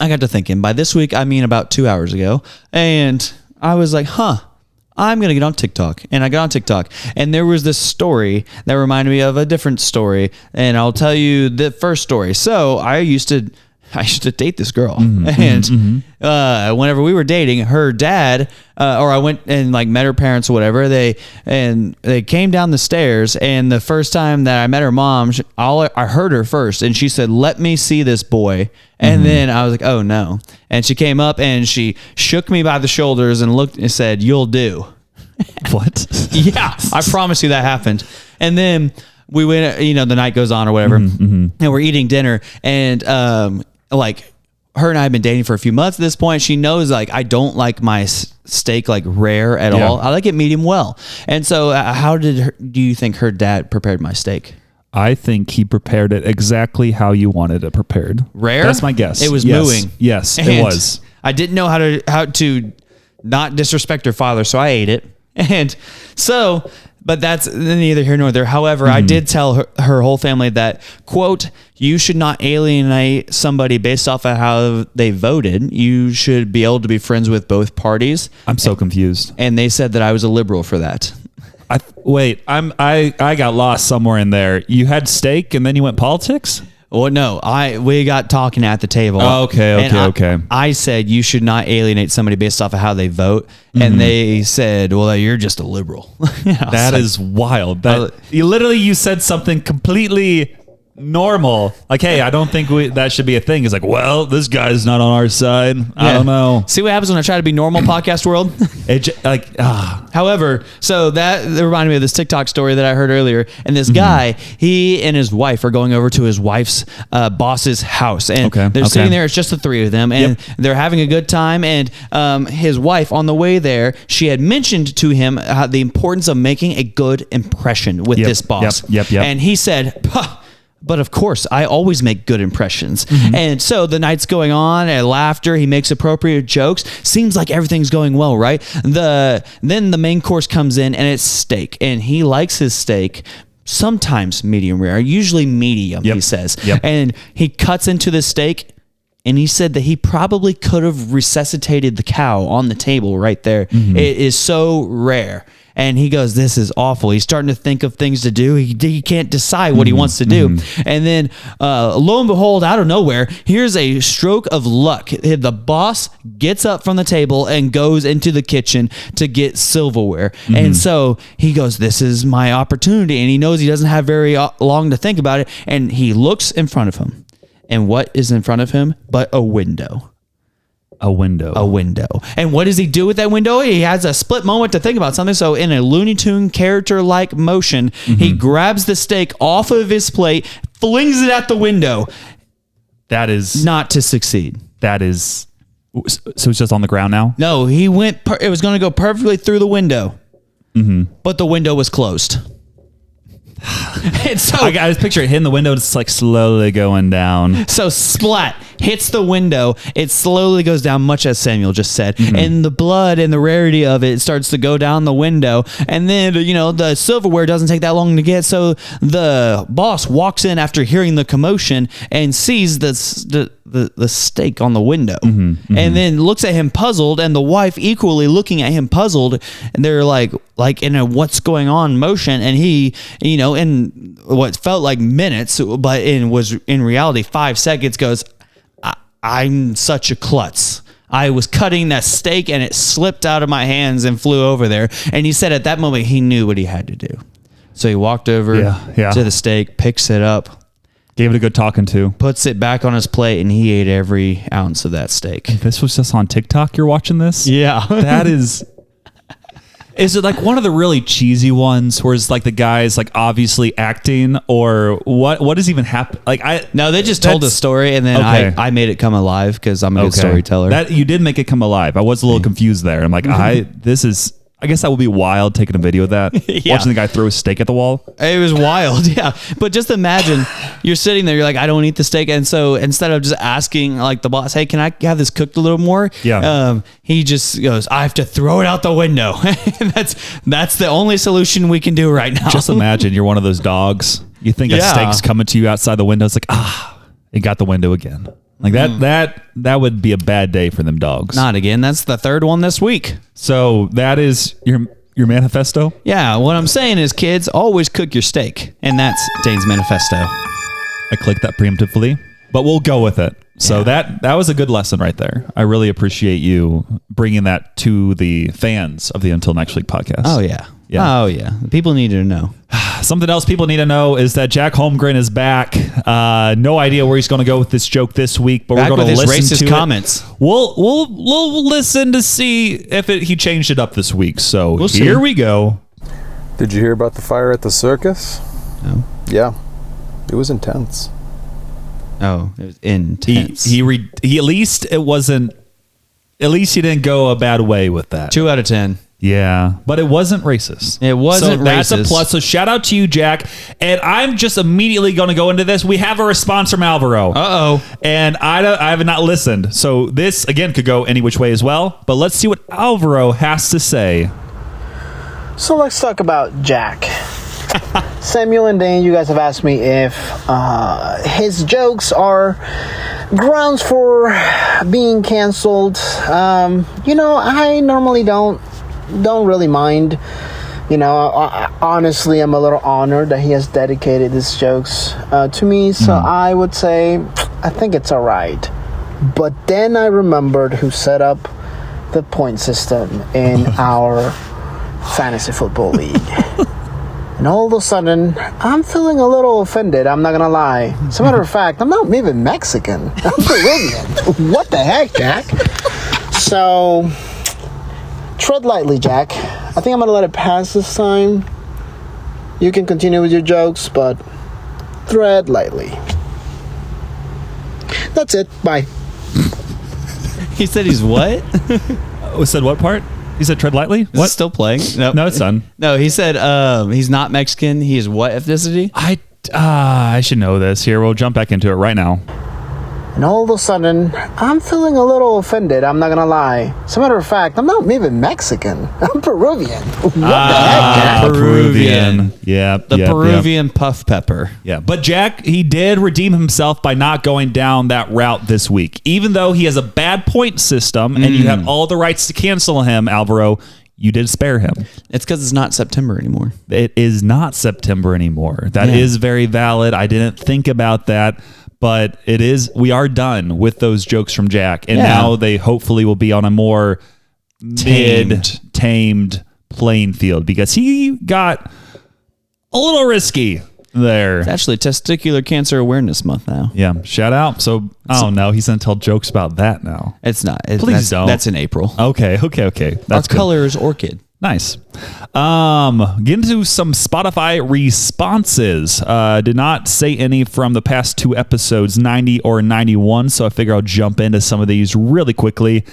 I got to thinking. By this week, I mean about 2 hours ago. And I was like, I'm going to get on TikTok. And I got on TikTok. And there was this story that reminded me of a different story. And I'll tell you the first story. So I used to date this girl. And whenever we were dating, her dad, or I went and met her parents or whatever, they came down the stairs, and the first time that I met her mom, I heard her first, and she said, "Let me see this boy." And then I was like, "Oh no." And she came up and she shook me by the shoulders and looked and said, "You'll do." What? Yeah, I promise you that happened. And then we went, the night goes on or whatever, and we're eating dinner, and her and I have been dating for a few months at this point. She knows I don't like my steak rare at all. I like it medium well. And so how do you think her dad prepared my steak? I think he prepared it exactly how you wanted it prepared. Rare? That's my guess. It was mooing. Yes, And it was. I didn't know how to not disrespect her father, so I ate it. And so, but that's neither here nor there. However, I did tell her whole family that, quote, "You should not alienate somebody based off of how they voted. You should be able to be friends with both parties." I'm so confused. And they said that I was a liberal for that. I got lost somewhere in there. You had steak and then you went politics? Well, no, we got talking at the table. Oh, okay. I said you should not alienate somebody based off of how they vote, and they said, "Well, you're just a liberal." That is wild. You said something completely normal. Hey, I don't think that should be a thing. It's well, this guy's not on our side. I don't know. See what happens when I try to be normal, podcast world? However, so that reminded me of this TikTok story that I heard earlier. And this guy, he and his wife are going over to his wife's boss's house. And they're sitting there. It's just the three of them. And they're having a good time. And his wife, on the way there, she had mentioned to him the importance of making a good impression with this boss. And he said, "But of course, I always make good impressions." And so the night's going on, and laughter. He makes appropriate jokes. Seems like everything's going well, right? Then the main course comes in, and it's steak. And he likes his steak sometimes medium rare, usually medium, he says. And he cuts into the steak, and he said that he probably could have resuscitated the cow on the table right there. It is so rare. And he goes, "This is awful." He's starting to think of things to do. He can't decide what he wants to do. And then, lo and behold, out of nowhere, here's a stroke of luck. The boss gets up from the table and goes into the kitchen to get silverware. And so he goes, "This is my opportunity." And he knows he doesn't have very long to think about it. And he looks in front of him. And what is in front of him but a window? A window. And what does he do with that window? He has a split moment to think about something. So in a Looney Tune character-like motion, he grabs the steak off of his plate, flings it at the window. That is... Not to succeed. That is... So it's just on the ground now? No, he went... It was going to go perfectly through the window. But the window was closed. And so I was picturing hitting the window, just slowly going down. So splat. hits the window. It slowly goes down, much as Samuel just said. And the blood and the rarity of it starts to go down the window. And then, the silverware doesn't take that long to get. So the boss walks in after hearing the commotion and sees the steak on the window, and then looks at him puzzled, and the wife equally looking at him puzzled, and they're like in a what's going on motion, and he, in what felt like minutes, but was in reality 5 seconds, goes, I'm such a klutz. I was cutting that steak and it slipped out of my hands and flew over there. And he said at that moment he knew what he had to do. So he walked over to the steak, picks it up, gave it a good talking to, puts it back on his plate, and he ate every ounce of that steak. This was just on TikTok. You're watching this? Yeah. That is... Is it like one of the really cheesy ones where it's like the guy's like obviously acting, or what is even happening? No, they just told a story, and then I made it come alive because I'm a good storyteller. That you did make it come alive. I was a little confused there. I'm like, I guess that would be wild, taking a video of that. Watching the guy throw a steak at the wall. It was wild, yeah. But just imagine you're sitting there, you're like, I don't eat the steak. And so instead of just asking like the boss, hey, can I have this cooked a little more? Yeah. He just goes, I have to throw it out the window. And that's the only solution we can do right now. Just imagine you're one of those dogs. You think a steak's coming to you outside the window. It's like, it got the window again. Like that would be a bad day for them dogs. Not again. That's the third one this week. So that is your manifesto? Yeah. What I'm saying is, kids, always cook your steak. And that's Dane's manifesto. I clicked that preemptively, but we'll go with it. So that was a good lesson right there. I really appreciate you bringing that to the fans of the Until Next Week podcast. Oh, yeah. Oh, yeah. People need to know. Something else people need to know is that Jack Holmgren is back. No idea where he's going to go with this joke this week, but back we're going to listen racist to comments. It. We'll listen to see if he changed it up this week. So here we go. Did you hear about the fire at the circus? No. Yeah. It was intense. Oh, it was intense. He at least it wasn't. At least he didn't go a bad way with that. 2 out of 10. Yeah, but it wasn't racist. It wasn't racist. That's a plus. So shout out to you, Jack. And I'm just immediately going to go into this. We have a response from Alvaro. And I have not listened. So this, again, could go any which way as well. But let's see what Alvaro has to say. So let's talk about Jack. Samuel and Dane, you guys have asked me if his jokes are grounds for being canceled. I normally don't really mind. Honestly, I'm a little honored that he has dedicated his jokes to me. So I would say I think it's all right. But then I remembered who set up the point system in our fantasy football league. And all of a sudden, I'm feeling a little offended. I'm not going to lie. As a matter of fact, I'm not even Mexican. I'm Peruvian. What the heck, Jack? So, tread lightly, Jack. I think I'm going to let it pass this time. You can continue with your jokes, but tread lightly. That's it. Bye. He said he's what? Said what part? He said tread lightly? Is it still playing? No, it's done. No, he said he's not Mexican. He is what ethnicity? I should know this. Here, we'll jump back into it right now. And all of a sudden, I'm feeling a little offended. I'm not going to lie. As a matter of fact, I'm not even Mexican. I'm Peruvian. What the heck, Jack? Peruvian. Yeah. The Peruvian puff pepper. Yeah. But Jack, he did redeem himself by not going down that route this week. Even though he has a bad point system and you have all the rights to cancel him, Alvaro, you did spare him. It's because it's not September anymore. It is not September anymore. That is very valid. I didn't think about that. But it is, we are done with those jokes from Jack. And now they hopefully will be on a more tamed playing field because he got a little risky there. It's actually Testicular Cancer Awareness Month now. Yeah. Shout out. So, no, he's going to tell jokes about that now. It's not. Please don't. That's in April. Okay. That's Our color is orchid. Nice. Get into some Spotify responses. Did not say any from the past 2 episodes, 90 or 91, so I figure I'll jump into some of these really quickly.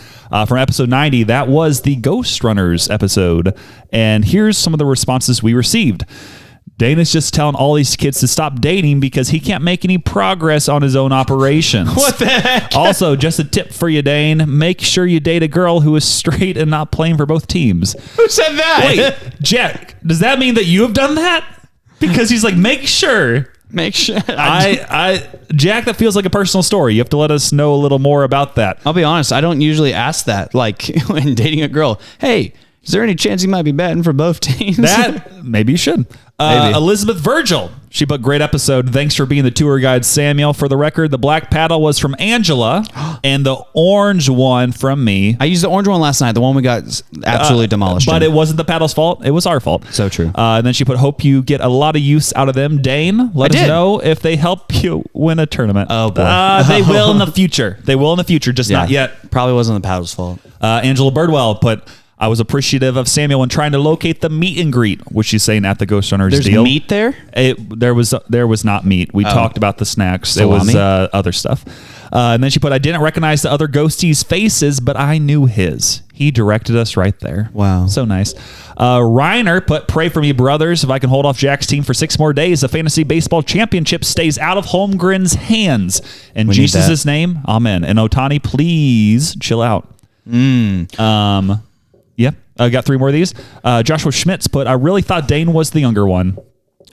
From episode 90, that was the Ghostrunners episode, and here's some of the responses we received. Dane is just telling all these kids to stop dating because he can't make any progress on his own operations. What the heck? Also, just a tip for you, Dane. Make sure you date a girl who is straight and not playing for both teams. Who said that? Wait, Jack, does that mean that you have done that? Because he's like, make sure. Make sure. Jack, that feels like a personal story. You have to let us know a little more about that. I'll be honest, I don't usually ask that. Like when dating a girl, hey, is there any chance you might be batting for both teams? That, maybe you should. Elizabeth Virgil. She put great episode. Thanks for being the tour guide, Samuel. For the record, the black paddle was from Angela and the orange one from me. I used the orange one last night, the one we got absolutely demolished. But it wasn't the paddle's fault. It was our fault. So true. And then she put, hope you get a lot of use out of them. Dane, let us know if they help you win a tournament. Oh, boy. They will in the future. They will in the future, just not yet. Probably wasn't the paddle's fault. Angela Birdwell put, I was appreciative of Samuel in trying to locate the meet and greet, which she's saying at the Ghostrunners There's deal. meat there? There was not meat. We talked about the snacks. Salami? It was other stuff. And then she put, I didn't recognize the other ghosties' faces, but I knew his. He directed us right there. Wow. So nice. Reiner put, pray for me, brothers. If I can hold off Jack's team for 6 more days, the fantasy baseball championship stays out of Holmgren's hands. In Jesus' name, amen. And Otani, please chill out. Yeah, I got 3 more of these. Joshua Schmitz put, I really thought Dane was the younger one.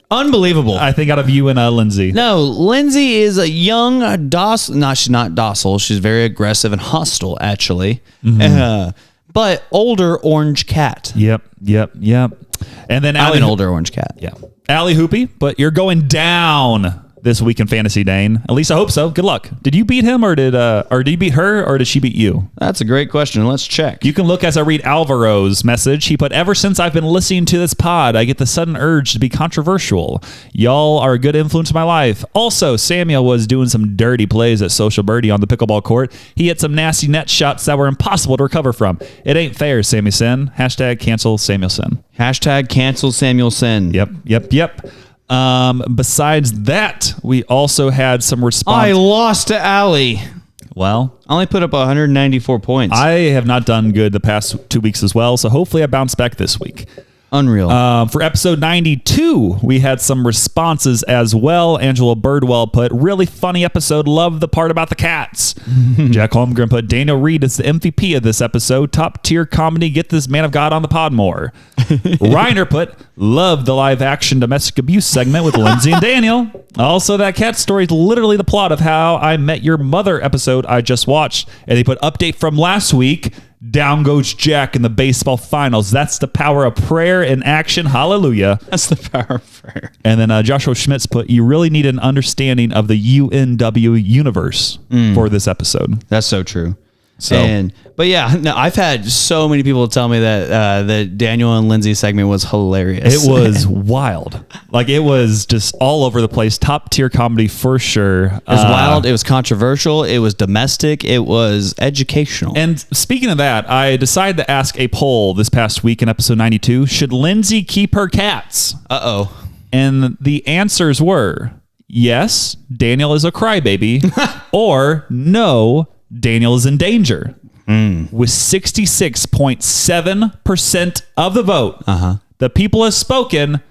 Unbelievable. I think out of you and Lindsay. No, Lindsay is a young, docile. No, she's not docile. She's very aggressive and hostile, actually. But older orange cat. Yep. And then I'm an older orange cat. Yeah. Allie Hoopy, but you're going down this week in fantasy, Dane. At least I hope so. Good luck. Did you beat him or did you beat her or did she beat you? That's a great question. Let's check. You can look as I read Alvaro's message. He put, ever since I've been listening to this pod, I get the sudden urge to be controversial. Y'all are a good influence in my life. Also, Samuel was doing some dirty plays at Social Birdie on the pickleball court. He had some nasty net shots that were impossible to recover from. It ain't fair, Sammy Sin. # cancel Samuelson. # cancel Samuelson. Yep. Besides that, we also had some response. I lost to Allie. Well, I only put up 194 points. I have not done good the past 2 weeks as well, so hopefully I bounce back this week. Unreal. For episode 92, we had some responses as well. Angela Birdwell put, really funny episode. Love the part about the cats. Jack Holmgren put, Daniel Reed is the MVP of this episode. Top tier comedy. Get this man of God on the pod more. Reiner put, love the live action domestic abuse segment with Lindsay and Daniel. Also, that cat story is literally the plot of How I Met Your Mother episode I just watched. And they put, update from last week. Down goes Jack in the baseball finals. That's the power of prayer in action. Hallelujah. That's the power of prayer. And then Joshua Schmitz put, you really need an understanding of the UNW universe for this episode. That's so true. But yeah, no, I've had so many people tell me that the Daniel and Lindsay segment was hilarious. It was wild. Like, it was just all over the place. Top tier comedy for sure. It was wild. It was controversial. It was domestic. It was educational. And speaking of that, I decided to ask a poll this past week in episode 92. Should Lindsay keep her cats? Uh-oh. And the answers were, yes, Daniel is a crybaby, or no, Daniel is in danger. With 66.7% of the vote, the people have spoken,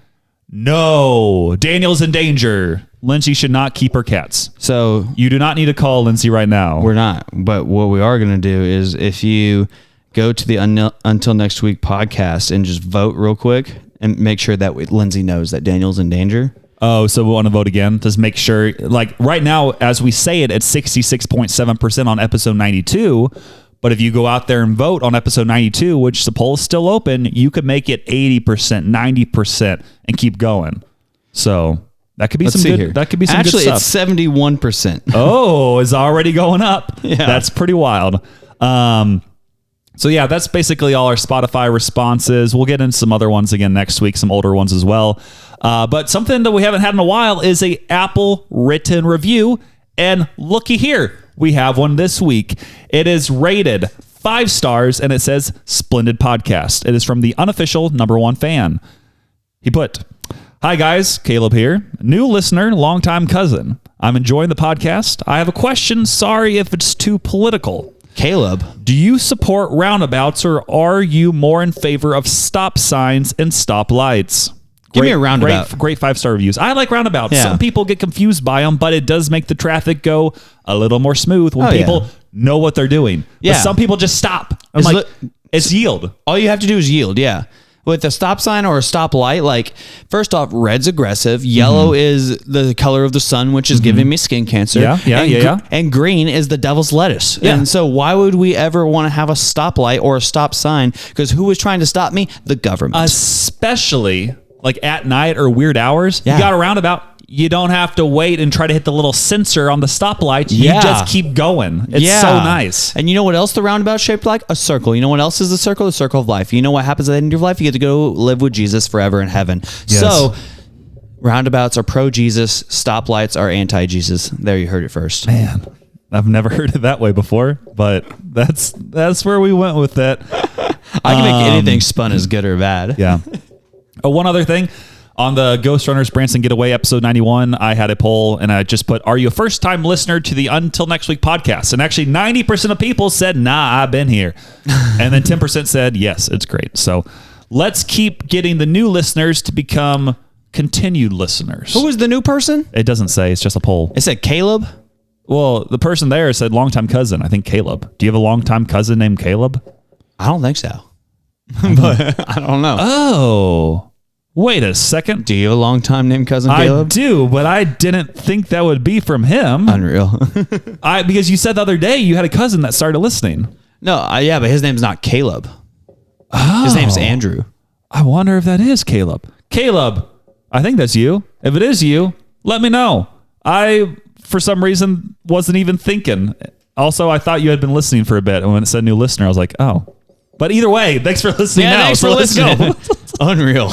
no, Daniel's in danger. Lindsay should not keep her cats. So you do not need to call Lindsay right now. We're not. But what we are going to do is if you go to the Until Next Week podcast and just vote real quick and make sure that Lindsay knows that Daniel's in danger. Oh, so we want to vote again? Just make sure, like right now, as we say it, it's 66.7% on episode 92. But if you go out there and vote on episode 92, which the poll is still open, you could make it 80%, 90%, and keep going. So that could be some good. That could be some good stuff. Actually, it's 71%. Oh, it's already going up. Yeah. That's pretty wild. So yeah, that's basically all our Spotify responses. We'll get into some other ones again next week, some older ones as well. But something that we haven't had in a while is a Apple written review. And looky here, we have one this week. It is rated 5 stars and it says Splendid Podcast. It is from the unofficial #1 fan. He put, hi guys, Caleb here. New listener, longtime cousin. I'm enjoying the podcast. I have a question. Sorry if it's too political. Caleb, do you support roundabouts or are you more in favor of stop signs and stop lights? Give me a roundabout. Great 5-star reviews. I like roundabouts. Yeah. Some people get confused by them, but it does make the traffic go a little more smooth when people know what they're doing. Yeah. But some people just stop. I'm like, it's yield. All you have to do is yield. Yeah. With a stop sign or a stop light, like first off, red's aggressive. Yellow is the color of the sun, which is giving me skin cancer. And green is the devil's lettuce. Yeah. And so why would we ever want to have a stoplight or a stop sign? Because who was trying to stop me? The government. Especially like at night or weird hours. You got a roundabout. You don't have to wait and try to hit the little sensor on the stoplight. You just keep going. It's so nice. And you know what else the roundabout's shaped like? A circle. You know what else is the circle? The circle of life. You know what happens at the end of your life? You get to go live with Jesus forever in heaven. Yes. So roundabouts are pro-Jesus. Stoplights are anti-Jesus. There, you heard it first. Man, I've never heard it that way before, but that's where we went with that. I can make anything spun as good or bad. Yeah. One other thing. On the Ghostrunners Branson Getaway episode 91, I had a poll and I just put, are you a first-time listener to the Until Next Week podcast? And actually 90% of people said, nah, I've been here. And then 10% said, yes, it's great. So let's keep getting the new listeners to become continued listeners. Who was the new person? It doesn't say. It's just a poll. It said Caleb? Well, the person there said longtime cousin. I think Caleb. Do you have a longtime cousin named Caleb? I don't think so. But I don't know. Oh. Wait a second. Do you have a long time named cousin Caleb? I do, but I didn't think that would be from him. Unreal. Because you said the other day you had a cousin that started listening. No, but his name's not Caleb. Oh. His name's Andrew. I wonder if that is Caleb. Caleb, I think that's you. If it is you, let me know. I, for some reason, wasn't even thinking. Also, I thought you had been listening for a bit, and when it said new listener, I was like, oh. But either way, thanks for listening now. Thanks for listening. Unreal.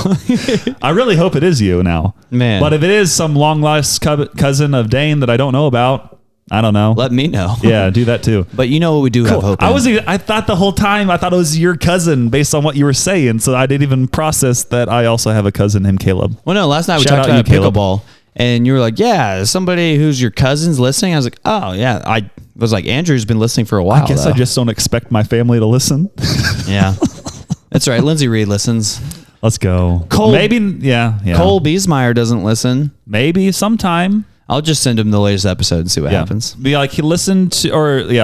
I really hope it is you now. Man. But if it is some long-lost cousin of Dane that I don't know about, I don't know. Let me know. Yeah, do that too. But you know what we do have hope in. I thought the whole time, I thought it was your cousin based on what you were saying. So I didn't even process that I also have a cousin named Caleb. Well, no, last night we talked about pickleball. And you were like, yeah, somebody who's your cousin's listening. I was like, oh, yeah. I was like, Andrew's been listening for a while. I guess I just don't expect my family to listen. Yeah. That's right. Lindsay Reed listens. Let's go. Cole, maybe, yeah. Cole Biesmeyer doesn't listen. Maybe sometime. I'll just send him the latest episode and see what happens. Be like, he listened to,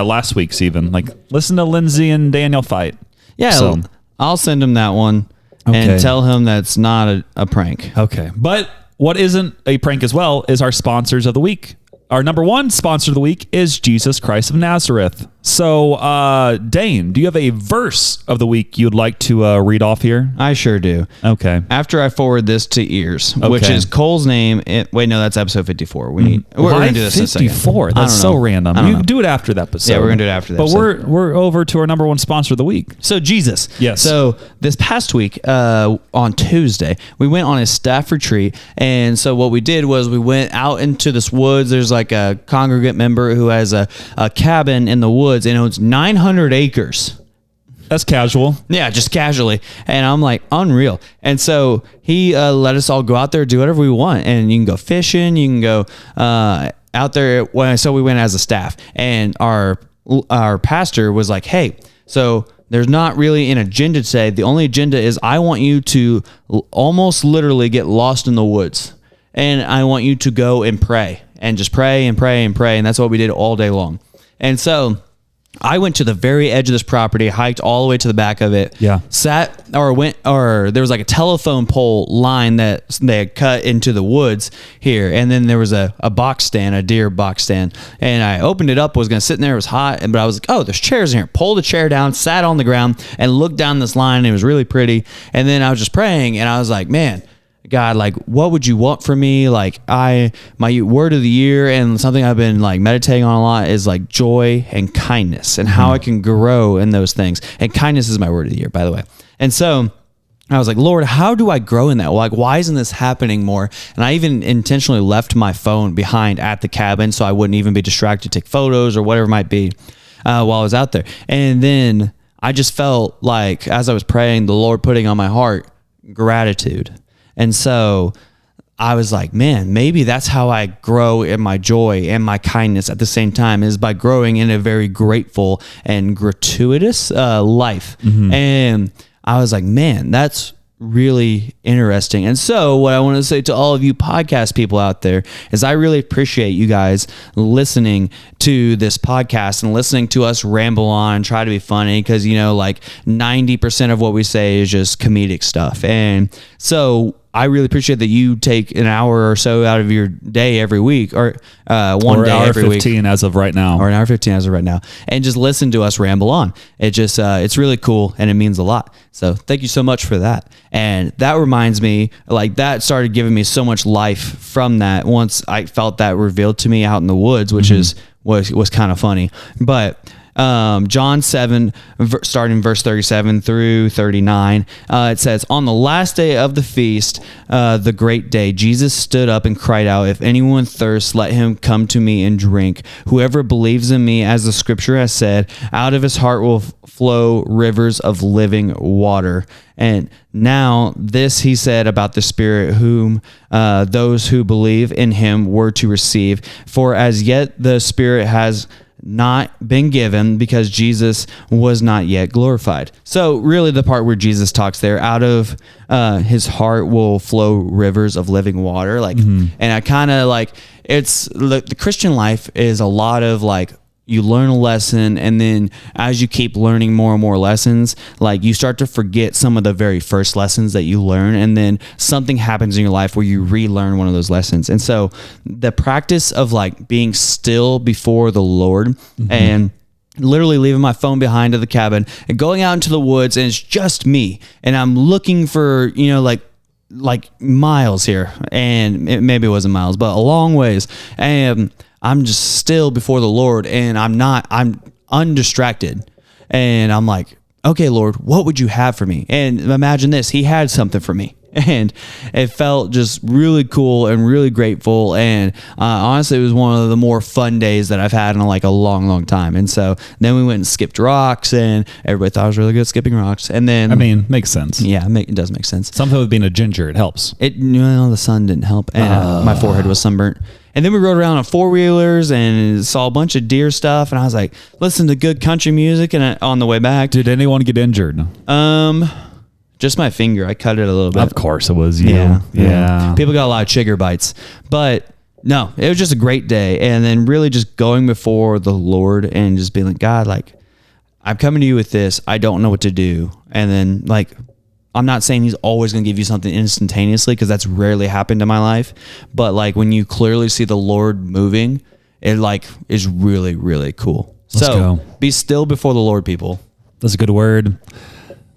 last week's even. Like, listen to Lindsay and Daniel fight. Yeah, so I'll send him that one and tell him that's not a prank. Okay. But what isn't a prank as well is our sponsors of the week. Our number one sponsor of the week is Jesus Christ of Nazareth. So, Dane, do you have a verse of the week you'd like to read off here? I sure do. Okay. After I forward this to Ears, which is Cole's name. Wait, no, that's episode 54. We're going to do this in a second. 54? That's so random. You can do it after that episode. Yeah, we're going to do it after that But we're over to our number one sponsor of the week. So, Jesus. Yes. So, this past week, on Tuesday, we went on a staff retreat. And so, what we did was we went out into this woods. There's like a congregant member who has a cabin in the woods and owns 900 acres. That's casual. Yeah, just casually. And I'm like, unreal. And so he let us all go out there, do whatever we want. And you can go fishing. You can go out there. So we went as a staff. And our pastor was like, hey, so there's not really an agenda today. The only agenda is I want you to almost literally get lost in the woods. And I want you to go and pray. And just pray and pray and pray. And that's what we did all day long. And so I went to the very edge of this property, hiked all the way to the back of it. Yeah. There was like a telephone pole line that they had cut into the woods here. And then there was a box stand, a deer box stand. And I opened it up, was going to sit in there. It was hot. But I was like, oh, there's chairs in here. Pulled the chair down, sat on the ground and looked down this line. And it was really pretty. And then I was just praying and I was like, man, God, like, what would you want from me? Like, my word of the year and something I've been like meditating on a lot is like joy and kindness and how I can grow in those things. And kindness is my word of the year, by the way. And so I was like, Lord, how do I grow in that? Well, like, why isn't this happening more? And I even intentionally left my phone behind at the cabin so I wouldn't even be distracted to take photos or whatever it might be while I was out there. And then I just felt like, as I was praying, the Lord putting on my heart gratitude. And so I was like, man, maybe that's how I grow in my joy and my kindness at the same time, is by growing in a very grateful and gratuitous life. Mm-hmm. And I was like, man, that's really interesting. And so what I want to say to all of you podcast people out there is I really appreciate you guys listening to this podcast and listening to us ramble on and try to be funny, because, you know, like 90% of what we say is just comedic stuff. And so I really appreciate that you take an hour or so out of your day every week, or one day every week. 15 as of right now. Or an hour 15 as of right now. And just listen to us ramble on. It just, it's really cool and it means a lot. So thank you so much for that. And that reminds me, like, that started giving me so much life from that once I felt that revealed to me out in the woods, which was kind of funny. But John 7, starting verse 37 through 39, it says, "On the last day of the feast, the great day, Jesus stood up and cried out, 'If anyone thirsts, let him come to me and drink. Whoever believes in me, as the scripture has said, out of his heart will flow rivers of living water.' And now this he said about the Spirit, whom those who believe in him were to receive. For as yet the Spirit has not been given, because Jesus was not yet glorified." So really the part where Jesus talks there, out of his heart will flow rivers of living water. Like, and I kind of like, it's the Christian life is a lot of like, you learn a lesson, and then as you keep learning more and more lessons, like you start to forget some of the very first lessons that you learn, and then something happens in your life where you relearn one of those lessons. And so the practice of like being still before the Lord and literally leaving my phone behind at the cabin and going out into the woods, and it's just me, and I'm looking for, you know, like miles here, and maybe it wasn't miles, but a long ways, and I'm just still before the Lord, and I'm undistracted. And I'm like, okay, Lord, what would you have for me? And imagine this, he had something for me. And it felt just really cool and really grateful. And honestly, it was one of the more fun days that I've had in like a long, long time. And so then we went and skipped rocks, and everybody thought I was really good at skipping rocks. And then, I mean, makes sense. Yeah, it does make sense. Something with being a ginger, it helps. The sun didn't help, and my forehead was sunburnt. And then we rode around on 4-wheelers and saw a bunch of deer stuff. And I was like, listen to good country music. And on the way back, did anyone get injured? Just my finger. I cut it a little bit. Of course it was you. Yeah. People got a lot of chigger bites, but no, it was just a great day. And then really just going before the Lord and just being like, God, like, I'm coming to you with this. I don't know what to do. And then like, I'm not saying he's always going to give you something instantaneously, because that's rarely happened in my life. But like when you clearly see the Lord moving, it like is really, really cool. Let's go. Be still before the Lord, people. That's a good word.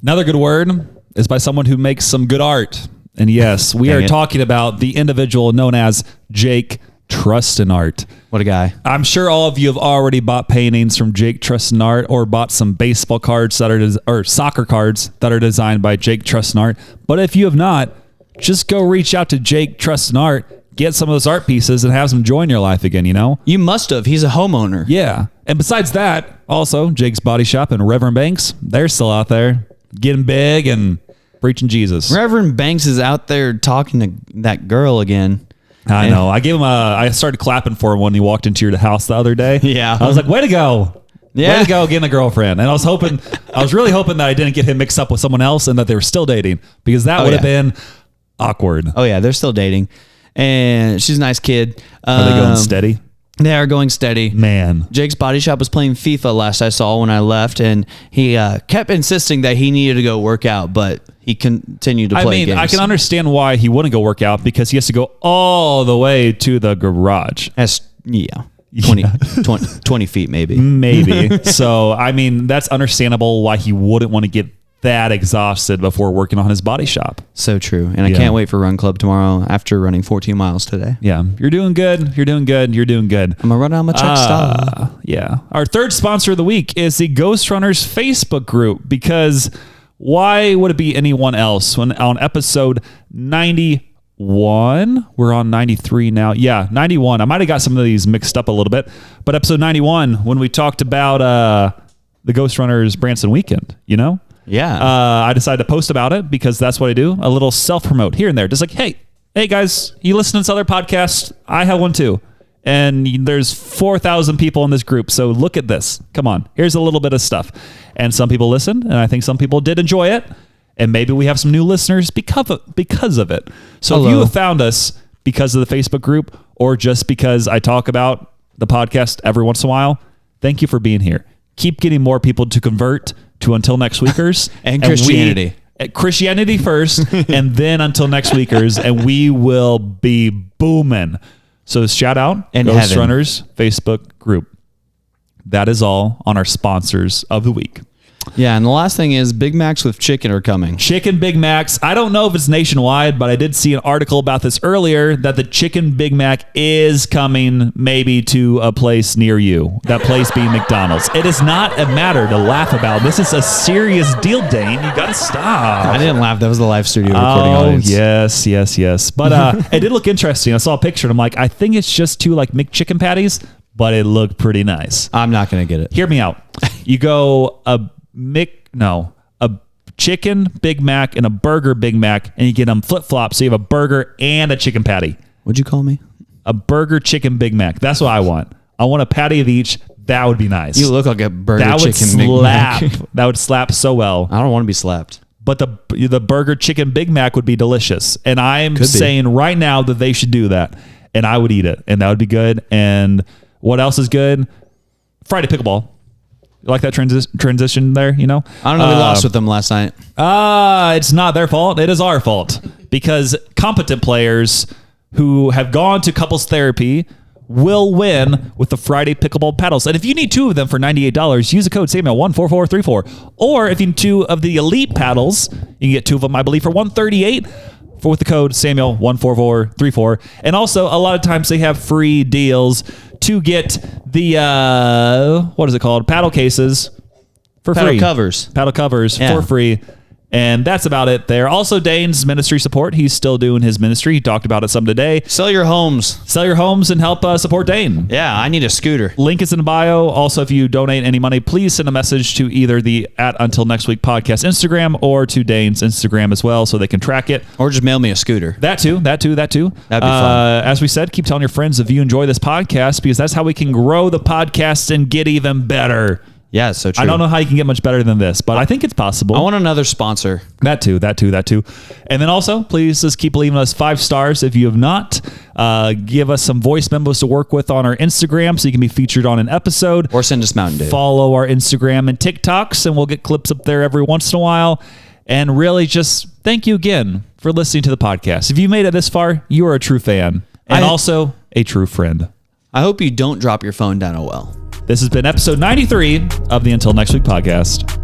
Another good word is by someone who makes some good art. And yes, we are talking about the individual known as Jake Trustin-Art. What a guy. I'm sure all of you have already bought paintings from Jake Trustin-Art, or bought some baseball cards that are or soccer cards that are designed by Jake Trustin-Art. But if you have not, just go reach out to Jake Trustin-Art, get some of those art pieces, and have some joy in your life again, you know? You must have. He's a homeowner. Yeah. And besides that, also Jake's Body Shop and Reverend Banks, they're still out there getting big and preaching Jesus. Reverend Banks is out there talking to that girl again. I know. I gave him I started clapping for him when he walked into your house the other day. Yeah. I was like, way to go. Yeah. Way to go getting a girlfriend. And I was really hoping that I didn't get him mixed up with someone else and that they were still dating, because that would have been awkward. Oh yeah, they're still dating. And she's a nice kid. Are they going steady? They are going steady. Man. Jake's Body Shop was playing FIFA last I saw when I left, and he kept insisting that he needed to go work out, but he continued to play games. I can understand why he wouldn't go work out, because he has to go all the way to the garage. That's, 20 feet maybe. Maybe. So, I mean, that's understandable why he wouldn't want to get that exhausted before working on his body shop. So true. And I can't wait for Run Club tomorrow after running 14 miles today. Yeah. You're doing good. You're doing good. You're doing good. I'm going to run out my check stop. Yeah. Our third sponsor of the week is the Ghostrunners Facebook group, because why would it be anyone else when on episode 91, we're on 93 now. Yeah, 91. I might have got some of these mixed up a little bit, but episode 91, when we talked about the Ghostrunners Branson weekend, you know? Yeah. I decided to post about it because that's what I do. A little self-promote here and there. Just like, hey guys, you listen to this other podcast? I have one too. And there's 4,000 people in this group. So look at this. Come on. Here's a little bit of stuff. And some people listened, and I think some people did enjoy it. And maybe we have some new listeners because of it. So Hello. if you have found us because of the Facebook group or just because I talk about the podcast every once in a while, thank you for being here. Keep getting more people to convert to Until Next Weekers. And Christianity. Christianity first, and then Until Next Weekers, and we will be booming. So shout out And Ghostrunners Facebook group. That is all on our sponsors of the week. Yeah, and the last thing is Big Macs with chicken are coming. Chicken Big Macs. I don't know if it's nationwide, but I did see an article about this earlier that the Chicken Big Mac is coming maybe to a place near you. That place being McDonald's. It is not a matter to laugh about. This is a serious deal, Dane. You got to stop. I didn't laugh. That was the live studio recording audience. Yes. But it did look interesting. I saw a picture and I'm like, I think it's just two like McChicken patties, but it looked pretty nice. I'm not going to get it. Hear me out. You go a chicken Big Mac and a burger Big Mac, and you get them flip-flops, so you have a burger and a chicken patty. What'd you call me? A burger chicken Big Mac. That's what I want. I want a patty of each. That would be nice. You look like a burger that would chicken Big slap. Mac. That would slap so well. I don't want to be slapped. But the burger chicken Big Mac would be delicious. And I'm saying right now that they should do that. And I would eat it. And that would be good. And what else is good? Friday Pickleball. You like that transition there, you know? I don't know. We lost with them last night. It's not their fault. It is our fault. Because competent players who have gone to couples therapy will win with the Friday Pickleball paddles. And if you need two of them for $98, use the code Samuel14434. Or if you need two of the Elite paddles, you can get two of them, I believe, for $138 with the code Samuel14434. And also, a lot of times they have free deals to get the, what is it called? Paddle cases for free. Paddle covers for free. And that's about it there. Also, Dane's ministry support. He's still doing his ministry. He talked about it some today. Sell your homes. Sell your homes and help support Dane. Yeah, I need a scooter. Link is in the bio. Also, if you donate any money, please send a message to either the Until Next Week podcast Instagram or to Dane's Instagram as well so they can track it. Or just mail me a scooter. That too. That'd be fun. As we said, keep telling your friends if you enjoy this podcast because that's how we can grow the podcast and get even better. Yeah, it's so true. I don't know how you can get much better than this, but I think it's possible. I want another sponsor. That too. And then also, please just keep leaving us 5 stars if you have not. Give us some voice memos to work with on our Instagram so you can be featured on an episode. Or send us Mountain Dew. Follow our Instagram and TikToks, and we'll get clips up there every once in a while. And really just thank you again for listening to the podcast. If you made it this far, you are a true fan and also a true friend. I hope you don't drop your phone down a well. This has been episode 93 of the Until Next Week podcast.